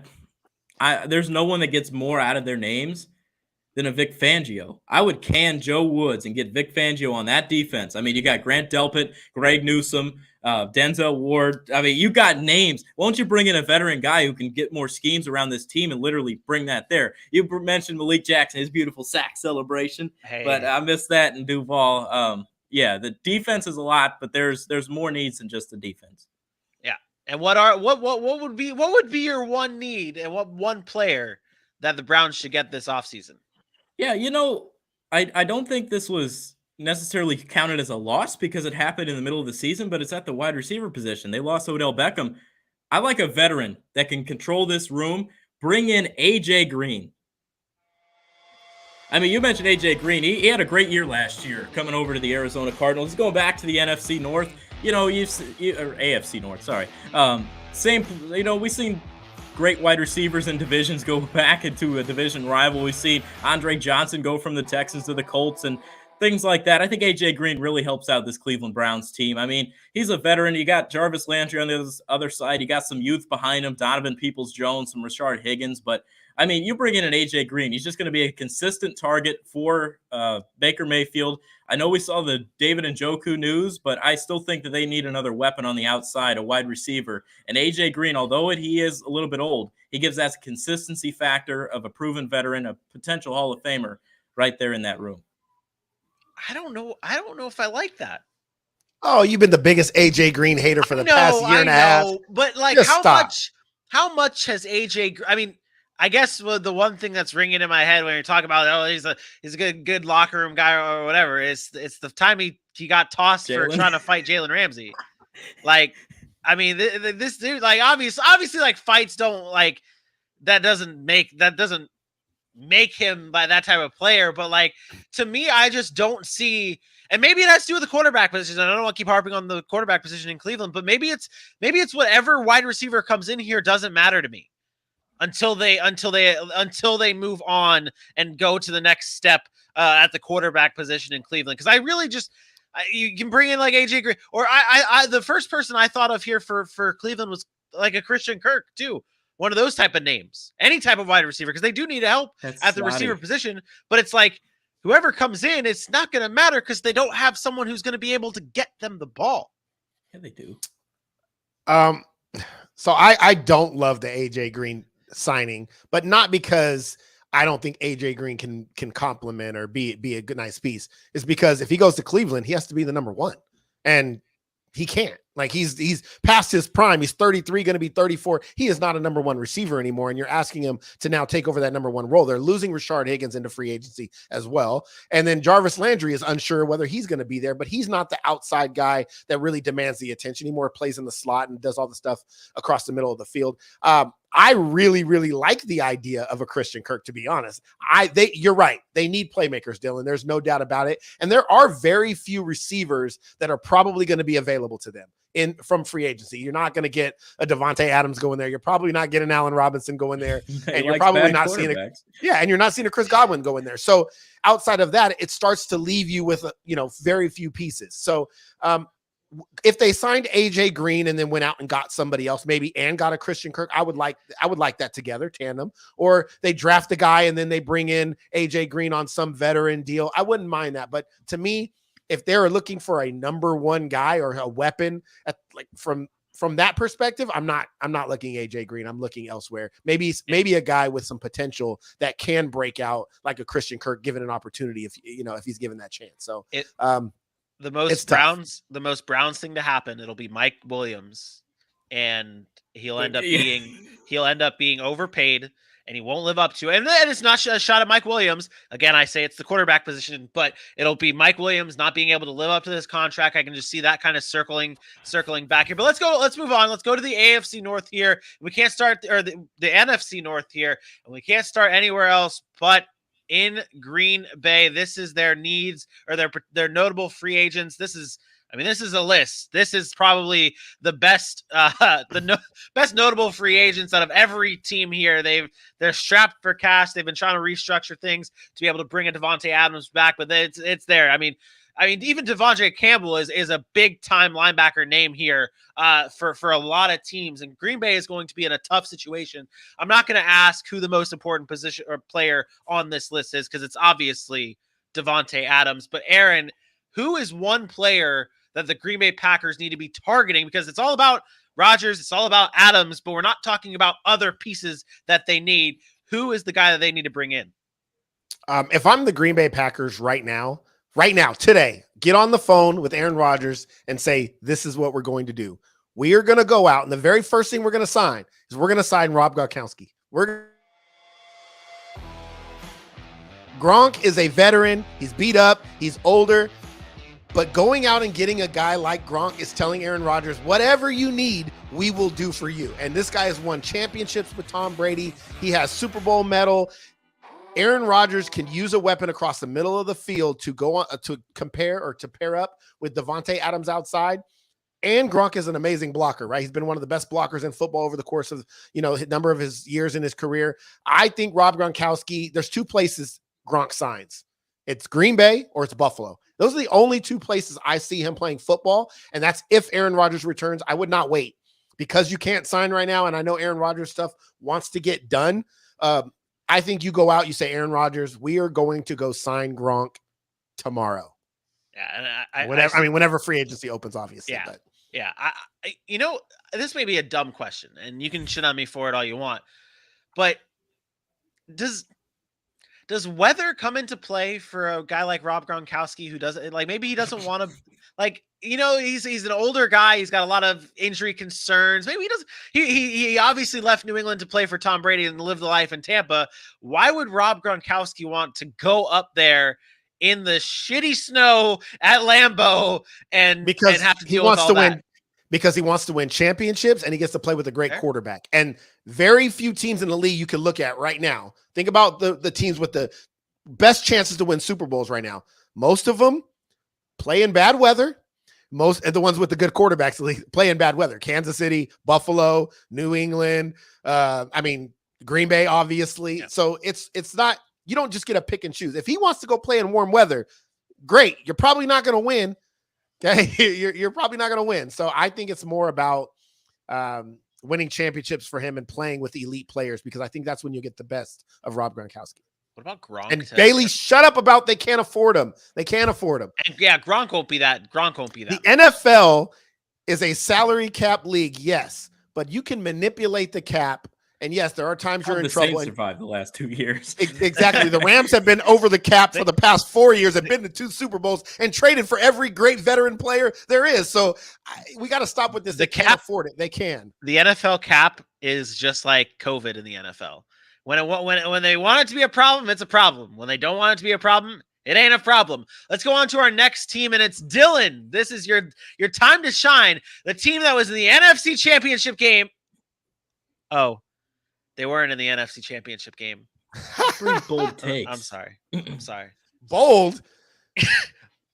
there's no one that gets more out of their names than a Vic Fangio. I would can Joe Woods and get Vic Fangio on that defense. I mean, you got Grant Delpit, Greg Newsome, Denzel Ward. I mean, you got names. Why don't you bring in a veteran guy who can get more schemes around this team and literally bring that there? You mentioned Malik Jackson, his beautiful sack celebration, but I missed that in Duval. Yeah, the defense is a lot, but there's more needs than just the defense. Yeah. And what would be your one need and what one player that the Browns should get this offseason? Yeah, I don't think this was necessarily counted as a loss because it happened in the middle of the season, but it's at the wide receiver position. They lost Odell Beckham. I like a veteran that can control this room. Bring in AJ Green. I mean, you mentioned AJ Green. He had a great year last year coming over to the Arizona Cardinals. He's going back to the NFC North. Or AFC North, sorry. We've seen great wide receivers in divisions go back into a division rival. We've seen Andre Johnson go from the Texans to the Colts and things like that. I think AJ Green really helps out this Cleveland Browns team. I mean, he's a veteran. You got Jarvis Landry on the other side. You got some youth behind him, Donovan Peoples-Jones, some Rashard Higgins, but I mean, you bring in an AJ Green. He's just going to be a consistent target for Baker Mayfield. I know we saw the David Njoku news, but I still think that they need another weapon on the outside, a wide receiver. And AJ Green, although he is a little bit old, he gives that consistency factor of a proven veteran, a potential Hall of Famer right there in that room. I don't know if I like that. Oh, you've been the biggest AJ Green hater for the past year and a half. But like, just how much has AJ? I mean, I guess the one thing that's ringing in my head when you're talking about, he's a good locker room guy or whatever, it's the time he got tossed for trying to fight Jalen Ramsey. Like, I mean, this dude, like, obviously, like, fights don't, like, that doesn't make him by that type of player. But, like, to me, I just don't see, and maybe it has to do with the quarterback position. I don't want to keep harping on the quarterback position in Cleveland, but maybe it's whatever wide receiver comes in here doesn't matter to me until they move on and go to the next step at the quarterback position in Cleveland. Because I really you can bring in like AJ Green, or I the first person I thought of here for Cleveland was like a Christian Kirk too. One of those type of names, any type of wide receiver, because they do need help at the receiver position. But it's like whoever comes in, it's not going to matter because they don't have someone who's going to be able to get them the ball. Yeah, they do. So I don't love the AJ Green signing, but not because I don't think AJ Green can complement or be a good nice piece. It's because if he goes to Cleveland, he has to be the number one, and he can't. Like he's past his prime. He's 33, going to be 34. He is not a number one receiver anymore. And you're asking him to now take over that number one role. They're losing Rashard Higgins into free agency as well. And then Jarvis Landry is unsure whether he's going to be there, but he's not the outside guy that really demands the attention. He more plays in the slot and does all the stuff across the middle of the field. I really, really like the idea of a Christian Kirk, to be honest. You're right. They need playmakers, Dylan. There's no doubt about it. And there are very few receivers that are probably going to be available to them from free agency. You're not going to get a Devontae Adams going there. You're probably not getting Allen Robinson going there. And you're probably not seeing and you're not seeing a Chris Godwin going there. So outside of that, it starts to leave you with, very few pieces. So, if they signed AJ Green and then went out and got somebody else, maybe, and got a Christian Kirk, I would like that together, tandem. Or they draft a guy and then they bring in AJ Green on some veteran deal. I wouldn't mind that. But to me, if they're looking for a number one guy or a weapon from that perspective, I'm not looking AJ Green. I'm looking elsewhere. Maybe a guy with some potential that can break out like a Christian Kirk, given an opportunity if he's given that chance. So the most Browns thing to happen, it'll be Mike Williams, and he'll end up being overpaid, and he won't live up to it. And it's not a shot at Mike Williams. Again, I say it's the quarterback position, but it'll be Mike Williams not being able to live up to this contract. I can just see that kind of circling back here. But let's move on. Let's go to the AFC North here. We can't start the NFC North here, and we can't start anywhere else but in Green Bay. This is their needs, or their notable free agents. This is a list. This is probably the best, best notable free agents out of every team here. They're strapped for cash. They've been trying to restructure things to be able to bring a Devontae Adams back, but it's there. I mean, even Devondre Campbell is a big time linebacker name here for a lot of teams, and Green Bay is going to be in a tough situation. I'm not going to ask who the most important position or player on this list is, because it's obviously Devontae Adams. But Aaron, who is one player that the Green Bay Packers need to be targeting? Because it's all about Rodgers, it's all about Adams, but we're not talking about other pieces that they need. Who is the guy that they need to bring in? If I'm the Green Bay Packers right now, today, get on the phone with Aaron Rodgers and say, this is what we're going to do. We are going to go out, and the very first thing we're going to sign is we're going to sign Rob Gronkowski. Gronk is a veteran. He's beat up. He's older. But going out and getting a guy like Gronk is telling Aaron Rodgers, whatever you need, we will do for you. And this guy has won championships with Tom Brady. He has Super Bowl medal. Aaron Rodgers can use a weapon across the middle of the field to go on to compare or to pair up with Devontae Adams outside. And Gronk is an amazing blocker, right? He's been one of the best blockers in football over the course of, a number of his years in his career. I think Rob Gronkowski, there's two places Gronk signs. It's Green Bay or it's Buffalo. Those are the only two places I see him playing football. And that's if Aaron Rodgers returns. I would not wait, because you can't sign right now. And I know Aaron Rodgers stuff wants to get done. I think you go out, you say, Aaron Rodgers, we are going to go sign Gronk tomorrow. Yeah, and whenever free agency opens, obviously. Yeah, but. yeah. This may be a dumb question, and you can shit on me for it all you want, but does weather come into play for a guy like Rob Gronkowski, who doesn't maybe he doesn't want to he's an older guy. He's got a lot of injury concerns. Maybe he doesn't. He obviously left New England to play for Tom Brady and live the life in Tampa. Why would Rob Gronkowski want to go up there in the shitty snow at Lambeau and have to deal with all that? Because he wants to win championships and he gets to play with a great quarterback. And very few teams in the league you can look at right now. Think about the teams with the best chances to win Super Bowls right now. Most of them play in bad weather. Most of the ones with the good quarterbacks play in bad weather. Kansas City, Buffalo, New England, Green Bay, obviously. Yeah. So it's not, you don't just get to pick and choose. If he wants to go play in warm weather, great. You're probably not going to win. Okay, you're probably not going to win. So I think it's more about winning championships for him and playing with elite players, because I think that's when you get the best of Rob Gronkowski. What about Gronk? And Bailey, shut up about they can't afford him. They can't afford him. And yeah, Gronk won't be that. The NFL is a salary cap league, yes, but you can manipulate the cap And yes, there are times you're in the trouble. Saints survived the last 2 years. Exactly. The Rams have been over the cap for the past 4 years, have been to 2 Super Bowls and traded for every great veteran player there is. So we got to stop with this. They can't afford it. They can. The NFL cap is just like COVID in the NFL. When they want it to be a problem, it's a problem. When they don't want it to be a problem, it ain't a problem. Let's go on to our next team, and it's Dylan. This is your time to shine. The team that was in the NFC Championship game. Oh, they weren't in the NFC Championship game. Pretty bold takes. I'm sorry. Bold.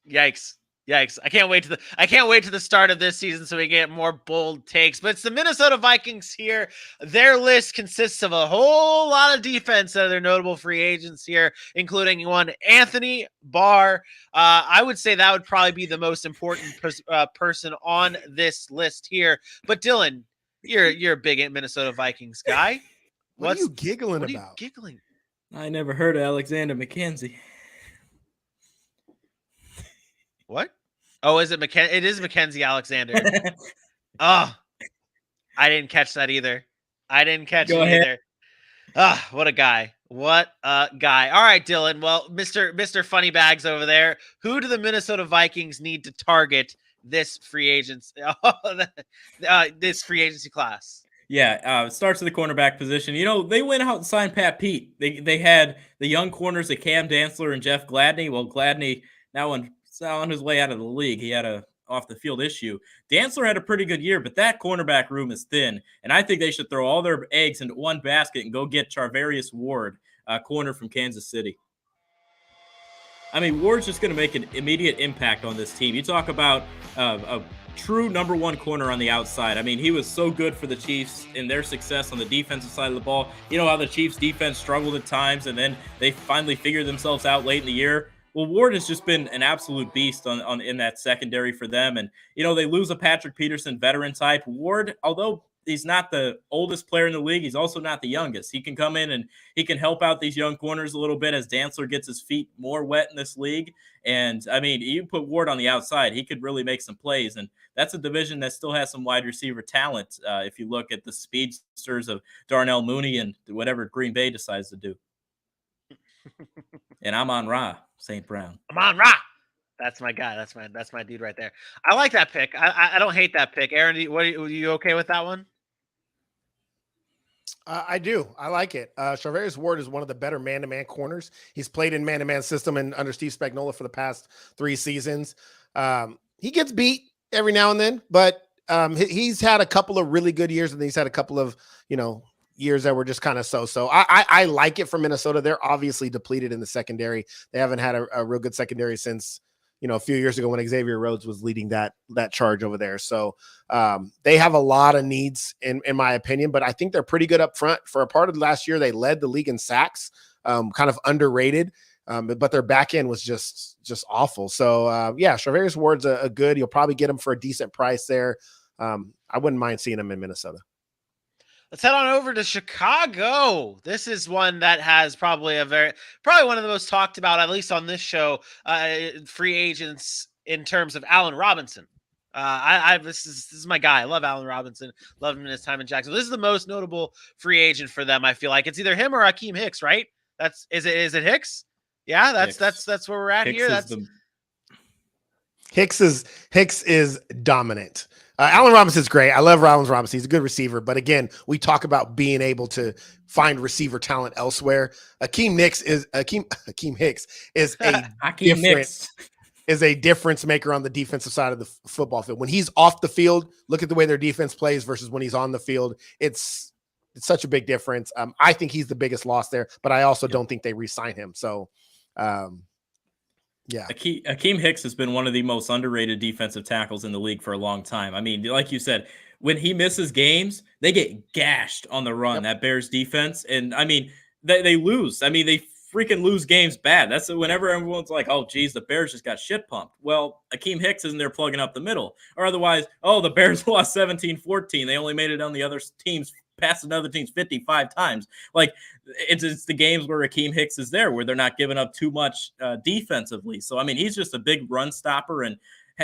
Yikes. I can't wait to the start of this season so we get more bold takes. But it's the Minnesota Vikings here. Their list consists of a whole lot of defense that are their notable free agents here, including one Anthony Barr. I would say that would probably be the most important person on this list here. But Dylan, you're a big Minnesota Vikings guy. What are you giggling about? What are you giggling? I never heard of Alexander McKenzie. What? Oh, is it It is Mackenzie Alexander. Oh, I didn't catch that either. Go ahead. Ah, what a guy. What a guy. All right, Dylan. Well, Mr. Funny Bags over there. Who do the Minnesota Vikings need to target this free agency class? Yeah, it starts at the cornerback position. They went out and signed Pat Pete. They had the young corners of Cam Dantzler and Jeff Gladney. Well, Gladney now on his way out of the league. He had a off-the-field issue. Dantzler had a pretty good year, but that cornerback room is thin, and I think they should throw all their eggs into one basket and go get Charvarius Ward, corner from Kansas City. I mean, Ward's just going to make an immediate impact on this team. You talk about a true number one corner on the outside. I mean, he was so good for the Chiefs in their success on the defensive side of the ball. You know how the Chiefs defense struggled at times, and then they finally figured themselves out late in the year. Well, Ward has just been an absolute beast in that secondary for them. And, they lose a Patrick Peterson veteran type. Ward, although he's not the oldest player in the league, he's also not the youngest. He can come in and he can help out these young corners a little bit as Dantzler gets his feet more wet in this league. And, I mean, you put Ward on the outside, he could really make some plays. And that's a division that still has some wide receiver talent if you look at the speedsters of Darnell Mooney and whatever Green Bay decides to do. And I'm on Ra St. Brown. I'm on Ra. That's my guy. That's my dude right there. I like that pick. I don't hate that pick. Aaron, are you okay with that one? I do. I like it. Charvarius Ward is one of the better man-to-man corners. He's played in man-to-man system and under Steve Spagnuolo for the past 3 seasons. He gets beat every now and then, but he's had a couple of really good years, and he's had a couple of, years that were just kind of so. I like it for Minnesota. They're obviously depleted in the secondary. They haven't had a real good secondary since, a few years ago when Xavier Rhodes was leading that charge over there. So they have a lot of needs in my opinion, but I think they're pretty good up front. For a part of last year, they led the league in sacks, kind of underrated. But their back end was just awful. So Charvarius Ward's a good, you'll probably get him for a decent price there. I wouldn't mind seeing him in Minnesota. Let's head on over to Chicago. This is one that has probably one of the most talked about, at least on this show, free agents in terms of Allen Robinson. This is my guy. I love Allen Robinson. Love him in his time in Jacksonville. This is the most notable free agent for them. I feel like it's either him or Akeem Hicks, right? Is it Hicks? Yeah, that's where we're at Hicks here. Hicks is dominant. Allen Robinson's great. I love Allen Robinson. He's a good receiver. But again, we talk about being able to find receiver talent elsewhere. Akeem Hicks is a is a difference maker on the defensive side of the football field. When he's off the field, look at the way their defense plays versus when he's on the field. It's such a big difference. I think he's the biggest loss there, but I also don't think they re-sign him. So, yeah. Akeem Hicks has been one of the most underrated defensive tackles in the league for a long time. I mean, like you said, when he misses games, they get gashed on the run, that Bears defense. And, I mean, they lose. I mean, they freaking lose games bad. That's whenever everyone's like, oh, geez, the Bears just got shit pumped. Well, Akeem Hicks isn't there plugging up the middle. Or otherwise, oh, the Bears lost 17-14. They only made it on the other team's past another team's 55 times. Like it's the games where Akeem Hicks is there where they're not giving up too much defensively. So, I mean, he's just a big run stopper and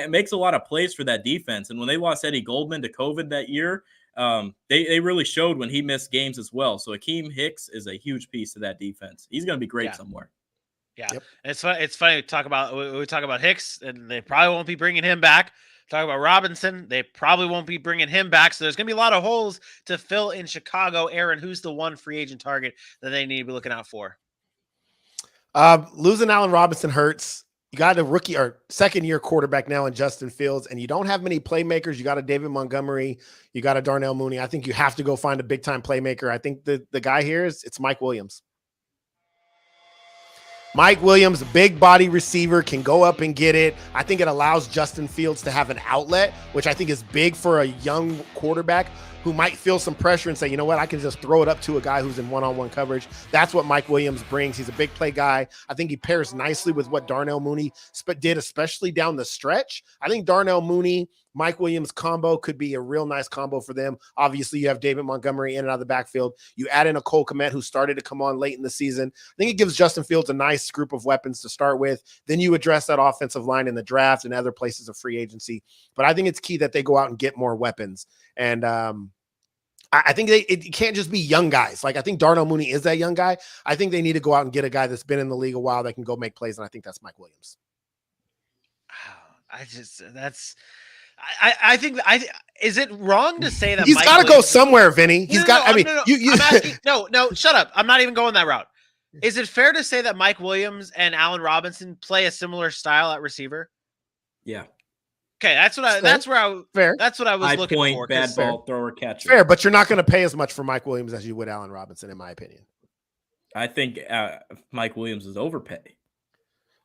makes a lot of plays for that defense. And when they lost Eddie Goldman to COVID that year, They really showed when he missed games as well. So Akeem Hicks is a huge piece of that defense. He's going to be great somewhere. Yeah, Yep. It's funny to talk about. We talk about Hicks, and they probably won't be bringing him back. Talk about Robinson, they probably won't be bringing him back. So there's going to be a lot of holes to fill in Chicago. Aaron, who's the one free agent target that they need to be looking out for? Losing Allen Robinson hurts. You got a rookie or second-year quarterback now in Justin Fields, and you don't have many playmakers. You got a David Montgomery. You got a Darnell Mooney. I think you have to go find a big-time playmaker. I think the guy here it's Mike Williams. Mike Williams, big body receiver, can go up and get it. I think it allows Justin Fields to have an outlet, which I think is big for a young quarterback who might feel some pressure and say, you know what, I can just throw it up to a guy who's in one-on-one coverage. That's what Mike Williams brings. He's a big play guy. I think he pairs nicely with what Darnell Mooney did, especially down the stretch. I think Darnell Mooney, Mike Williams combo could be a real nice combo for them. Obviously, you have David Montgomery in and out of the backfield. You add in a Cole Kmet who started to come on late in the season. I think it gives Justin Fields a nice group of weapons to start with. Then you address that offensive line in the draft and other places of free agency. But I think it's key that they go out and get more weapons. And I think it can't just be young guys. Like, I think Darnell Mooney is that young guy. I think they need to go out and get a guy that's been in the league a while that can go make plays, and I think that's Mike Williams. I think is it wrong to say that he's got to go somewhere, Vinny? He's got. I mean, you. I'm asking, no, shut up. I'm not even going that route. Is it fair to say that Mike Williams and Allen Robinson play a similar style at receiver? Yeah. Okay, that's what I was looking point, for. Bad ball, thrower, catcher. Fair, but you're not going to pay as much for Mike Williams as you would Allen Robinson, in my opinion. I think Mike Williams is overpaid.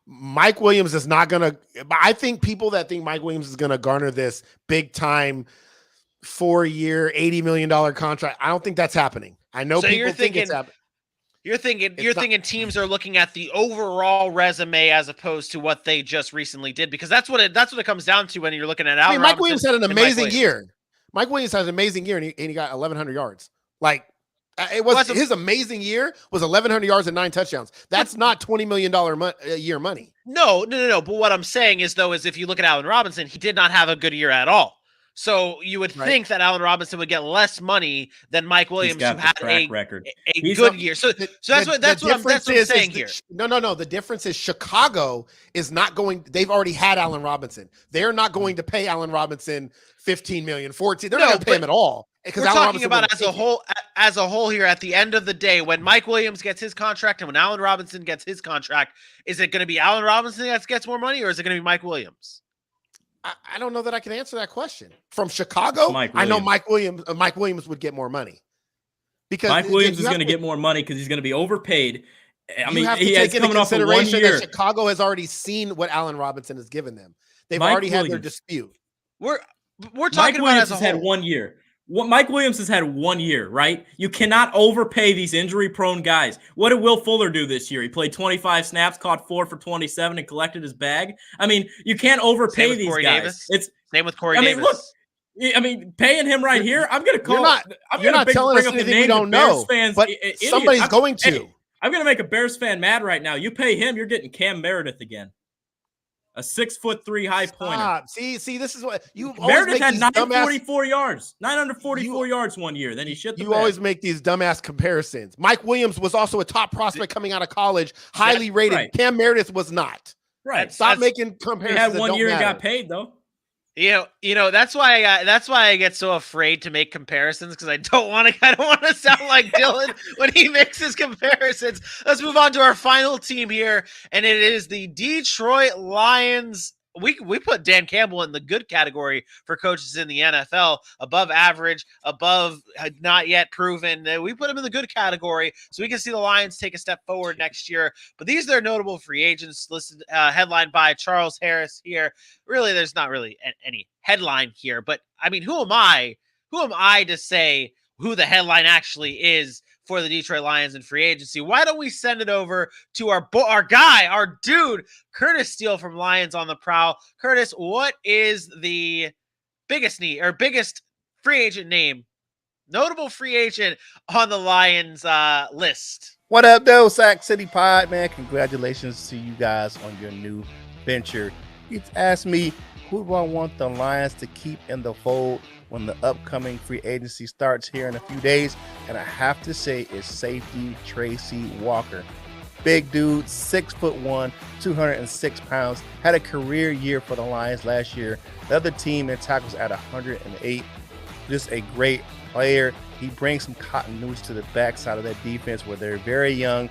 Mike Williams is not going to – I think people that think Mike Williams is going to garner this big-time 4-year, $80 million contract, I don't think that's happening. I know so people think it's happening. You're thinking teams are looking at the overall resume as opposed to what they just recently did, because that's what it comes down to when you're looking at Allen Mike Williams had an amazing year. Mike Williams had an amazing year, and he got 1,100 yards. Like, his amazing year was 1,100 yards and 9 touchdowns. That's not $20 million a year money. No. But what I'm saying is if you look at Allen Robinson, he did not have a good year at all. So you would think that Allen Robinson would get less money than Mike Williams, who had a good year. So that's what I'm saying here. No. The difference is Chicago is not going. They've already had Allen Robinson. They're not going to pay Allen Robinson $15 million, $14. They're not going to pay him at all. We're talking about as a whole here. At the end of the day, when Mike Williams gets his contract and when Allen Robinson gets his contract, is it going to be Allen Robinson that gets more money, or is it going to be Mike Williams? I don't know that I can answer that question. From Chicago, I know Mike Williams would get more money. Because Mike Williams is going to get more money because he's going to be overpaid. I mean, he's coming off of 1 year. That Chicago has already seen what Allen Robinson has given them. They've already had their dispute. We're talking about as a whole. Had 1 year. Mike Williams has had 1 year, right? You cannot overpay these injury-prone guys. What did Will Fuller do this year? He played 25 snaps, caught 4 for 27, and collected his bag. I mean, you can't overpay these guys. Same with Corey Davis. Look, paying him right here, I'm going to call. You're not telling us anything we don't know, but somebody's going to. Hey, I'm going to make a Bears fan mad right now. You pay him, you're getting Cam Meredith again. A 6'3" high pointer. See, this is what you Meredith had 944 yards, 944 yards 1 year. Then he shit the bed. You always make these dumbass comparisons. Mike Williams was also a top prospect coming out of college, highly rated. Right. Cam Meredith was not. Right. Stop making comparisons. He had 1 year and got paid though. You know that's why I get so afraid to make comparisons, because I don't want to sound like Dylan when he makes his comparisons. Let's move on to our final team here, and it is the Detroit Lions. We put Dan Campbell in the good category for coaches in the NFL, above average, above not yet proven. We put him in the good category, so we can see the Lions take a step forward next year. But these are notable free agents listed, headlined by Charles Harris here. Really, there's not really any headline here, but I mean, who am I to say who the headline actually is for the Detroit Lions in free agency? Why don't we send it over to our guy, our dude, Curtis Steele from Lions on the Prowl. Curtis, what is the biggest free agent name, notable free agent on the Lions list? What up, though, Sac City Pod, man? Congratulations to you guys on your new venture. You asked me who do I want the Lions to keep in the fold when the upcoming free agency starts here in a few days? And I have to say it's safety Tracy Walker. Big dude, 6'1", 206 pounds, had a career year for the Lions last year. The other team in tackles at 108. Just a great player. He brings some continuity to the backside of that defense where they're very young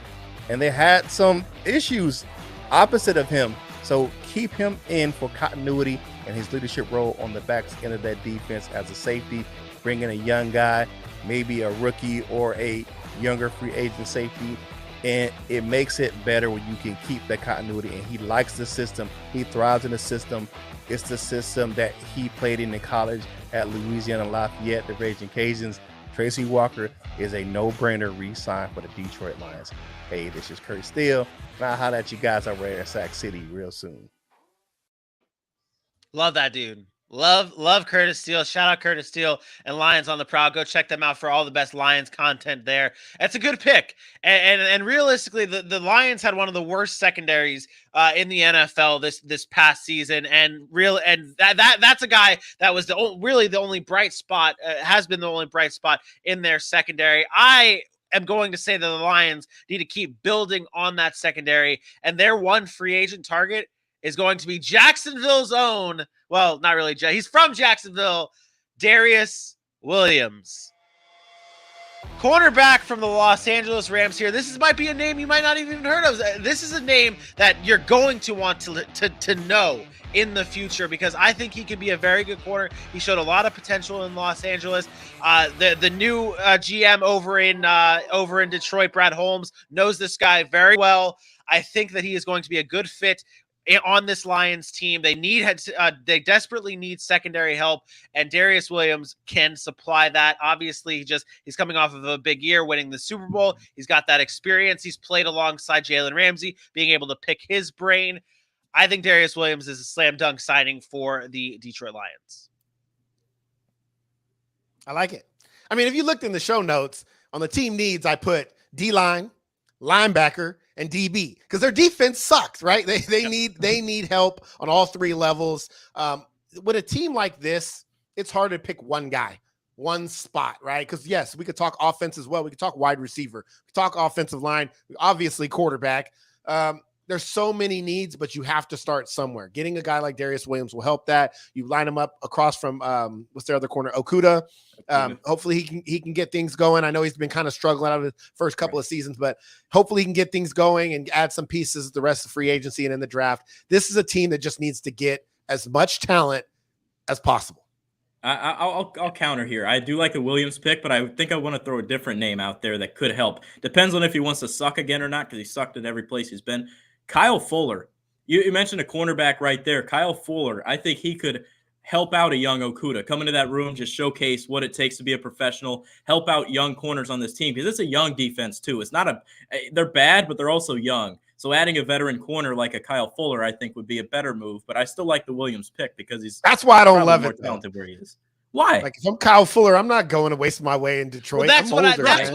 and they had some issues opposite of him. So keep him in for continuity and his leadership role on the back end of that defense as a safety. Bring in a young guy, maybe a rookie or a younger free agent safety, and it makes it better when you can keep that continuity. And he likes the system. He thrives in the system. It's the system that he played in college at Louisiana Lafayette, the Raging Cajuns. Tracy Walker is a no-brainer re-sign for the Detroit Lions. Hey, this is Kurt Steele. And I'll holler at you guys over there in Sac City real soon. Love that dude. Love Curtis Steele. Shout out Curtis Steele and Lions on the Prowl. Go check them out for all the best Lions content there. It's a good pick. And realistically, the Lions had one of the worst secondaries in the NFL this past season. And that's a guy that was really the only bright spot, has been the only bright spot in their secondary. I am going to say that the Lions need to keep building on that secondary, and their one free agent target is going to be Jacksonville's own, well, not really, he's from Jacksonville, Darius Williams. Cornerback from the Los Angeles Rams here. This might be a name you might not even heard of. This is a name that you're going to want to know in the future, because I think he can be a very good corner. He showed a lot of potential in Los Angeles. The new GM over in Detroit, Brad Holmes, knows this guy very well. I think that he is going to be a good fit on this Lions team. They desperately need secondary help, and Darius Williams can supply that. Obviously, he's coming off of a big year, winning the Super Bowl. He's got that experience. He's played alongside Jalen Ramsey, being able to pick his brain. I think Darius Williams is a slam dunk signing for the Detroit Lions. I like it. I mean, if you looked in the show notes on the team needs, I put D-line, linebacker, and DB, because their defense sucks, right? They need help on all three levels. With a team like this, it's hard to pick one guy, one spot, right? Because yes, we could talk offense as well. We could talk wide receiver, we could talk offensive line, obviously quarterback. There's so many needs, but you have to start somewhere. Getting a guy like Darius Williams will help that. You line him up across from what's their other corner, Okudah. Hopefully he can get things going. I know he's been kind of struggling out of the first couple of seasons, but hopefully he can get things going and add some pieces the rest of free agency and in the draft. This is a team that just needs to get as much talent as possible. I'll counter here. I do like the Williams pick, but I think I want to throw a different name out there that could help. Depends on if he wants to suck again or not, because he sucked at every place he's been. Kyle Fuller. You mentioned a cornerback right there. Kyle Fuller, I think he could help out a young Okudah. Come into that room, just showcase what it takes to be a professional, help out young corners on this team, because it's a young defense too. It's not they're bad, but they're also young. So adding a veteran corner like a Kyle Fuller, I think, would be a better move. But I still like the Williams pick because that's why I don't love it. Talented where he is. Why? Like, if I'm Kyle Fuller, I'm not going to waste my way in Detroit. Well, that's what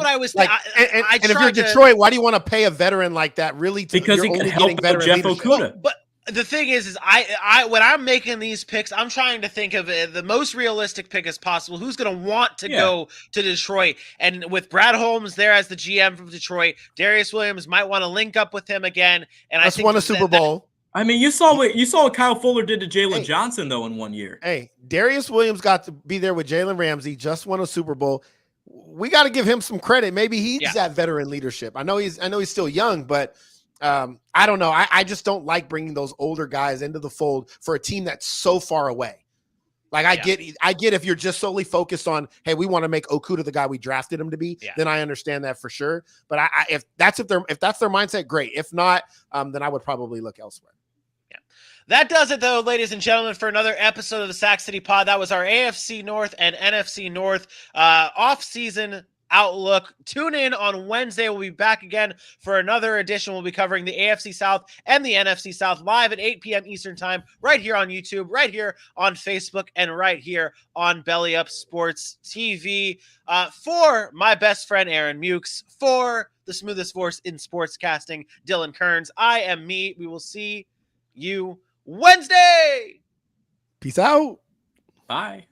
I was like. And if you're Detroit, why do you want to pay a veteran like that? Really? Because he can help Jeff Okudah. But the thing is I when I'm making these picks, I'm trying to think of the most realistic pick as possible. Who's going to want to go to Detroit? And with Brad Holmes there as the GM from Detroit, Darius Williams might want to link up with him again. And I think won a Super Bowl. I mean, you saw what Kyle Fuller did to Jalen Johnson, though, in 1 year. Hey, Darius Williams got to be there with Jalen Ramsey, just won a Super Bowl. We got to give him some credit. Maybe he's that veteran leadership. I know he's still young, but I don't know. I just don't like bringing those older guys into the fold for a team that's so far away. Like, I get if you're just solely focused on, hey, we want to make Okudah the guy we drafted him to be, then I understand that for sure. But if that's their mindset, great. If not, then I would probably look elsewhere. That does it, though, ladies and gentlemen, for another episode of the Sac City Pod. That was our AFC North and NFC North off-season outlook. Tune in on Wednesday. We'll be back again for another edition. We'll be covering the AFC South and the NFC South live at 8 p.m. Eastern Time, right here on YouTube, right here on Facebook, and right here on Belly Up Sports TV. For my best friend, Aaron Mukes, for the smoothest voice in sportscasting, Dylan Kearns, I am me. We will see you Wednesday. Peace out. Bye.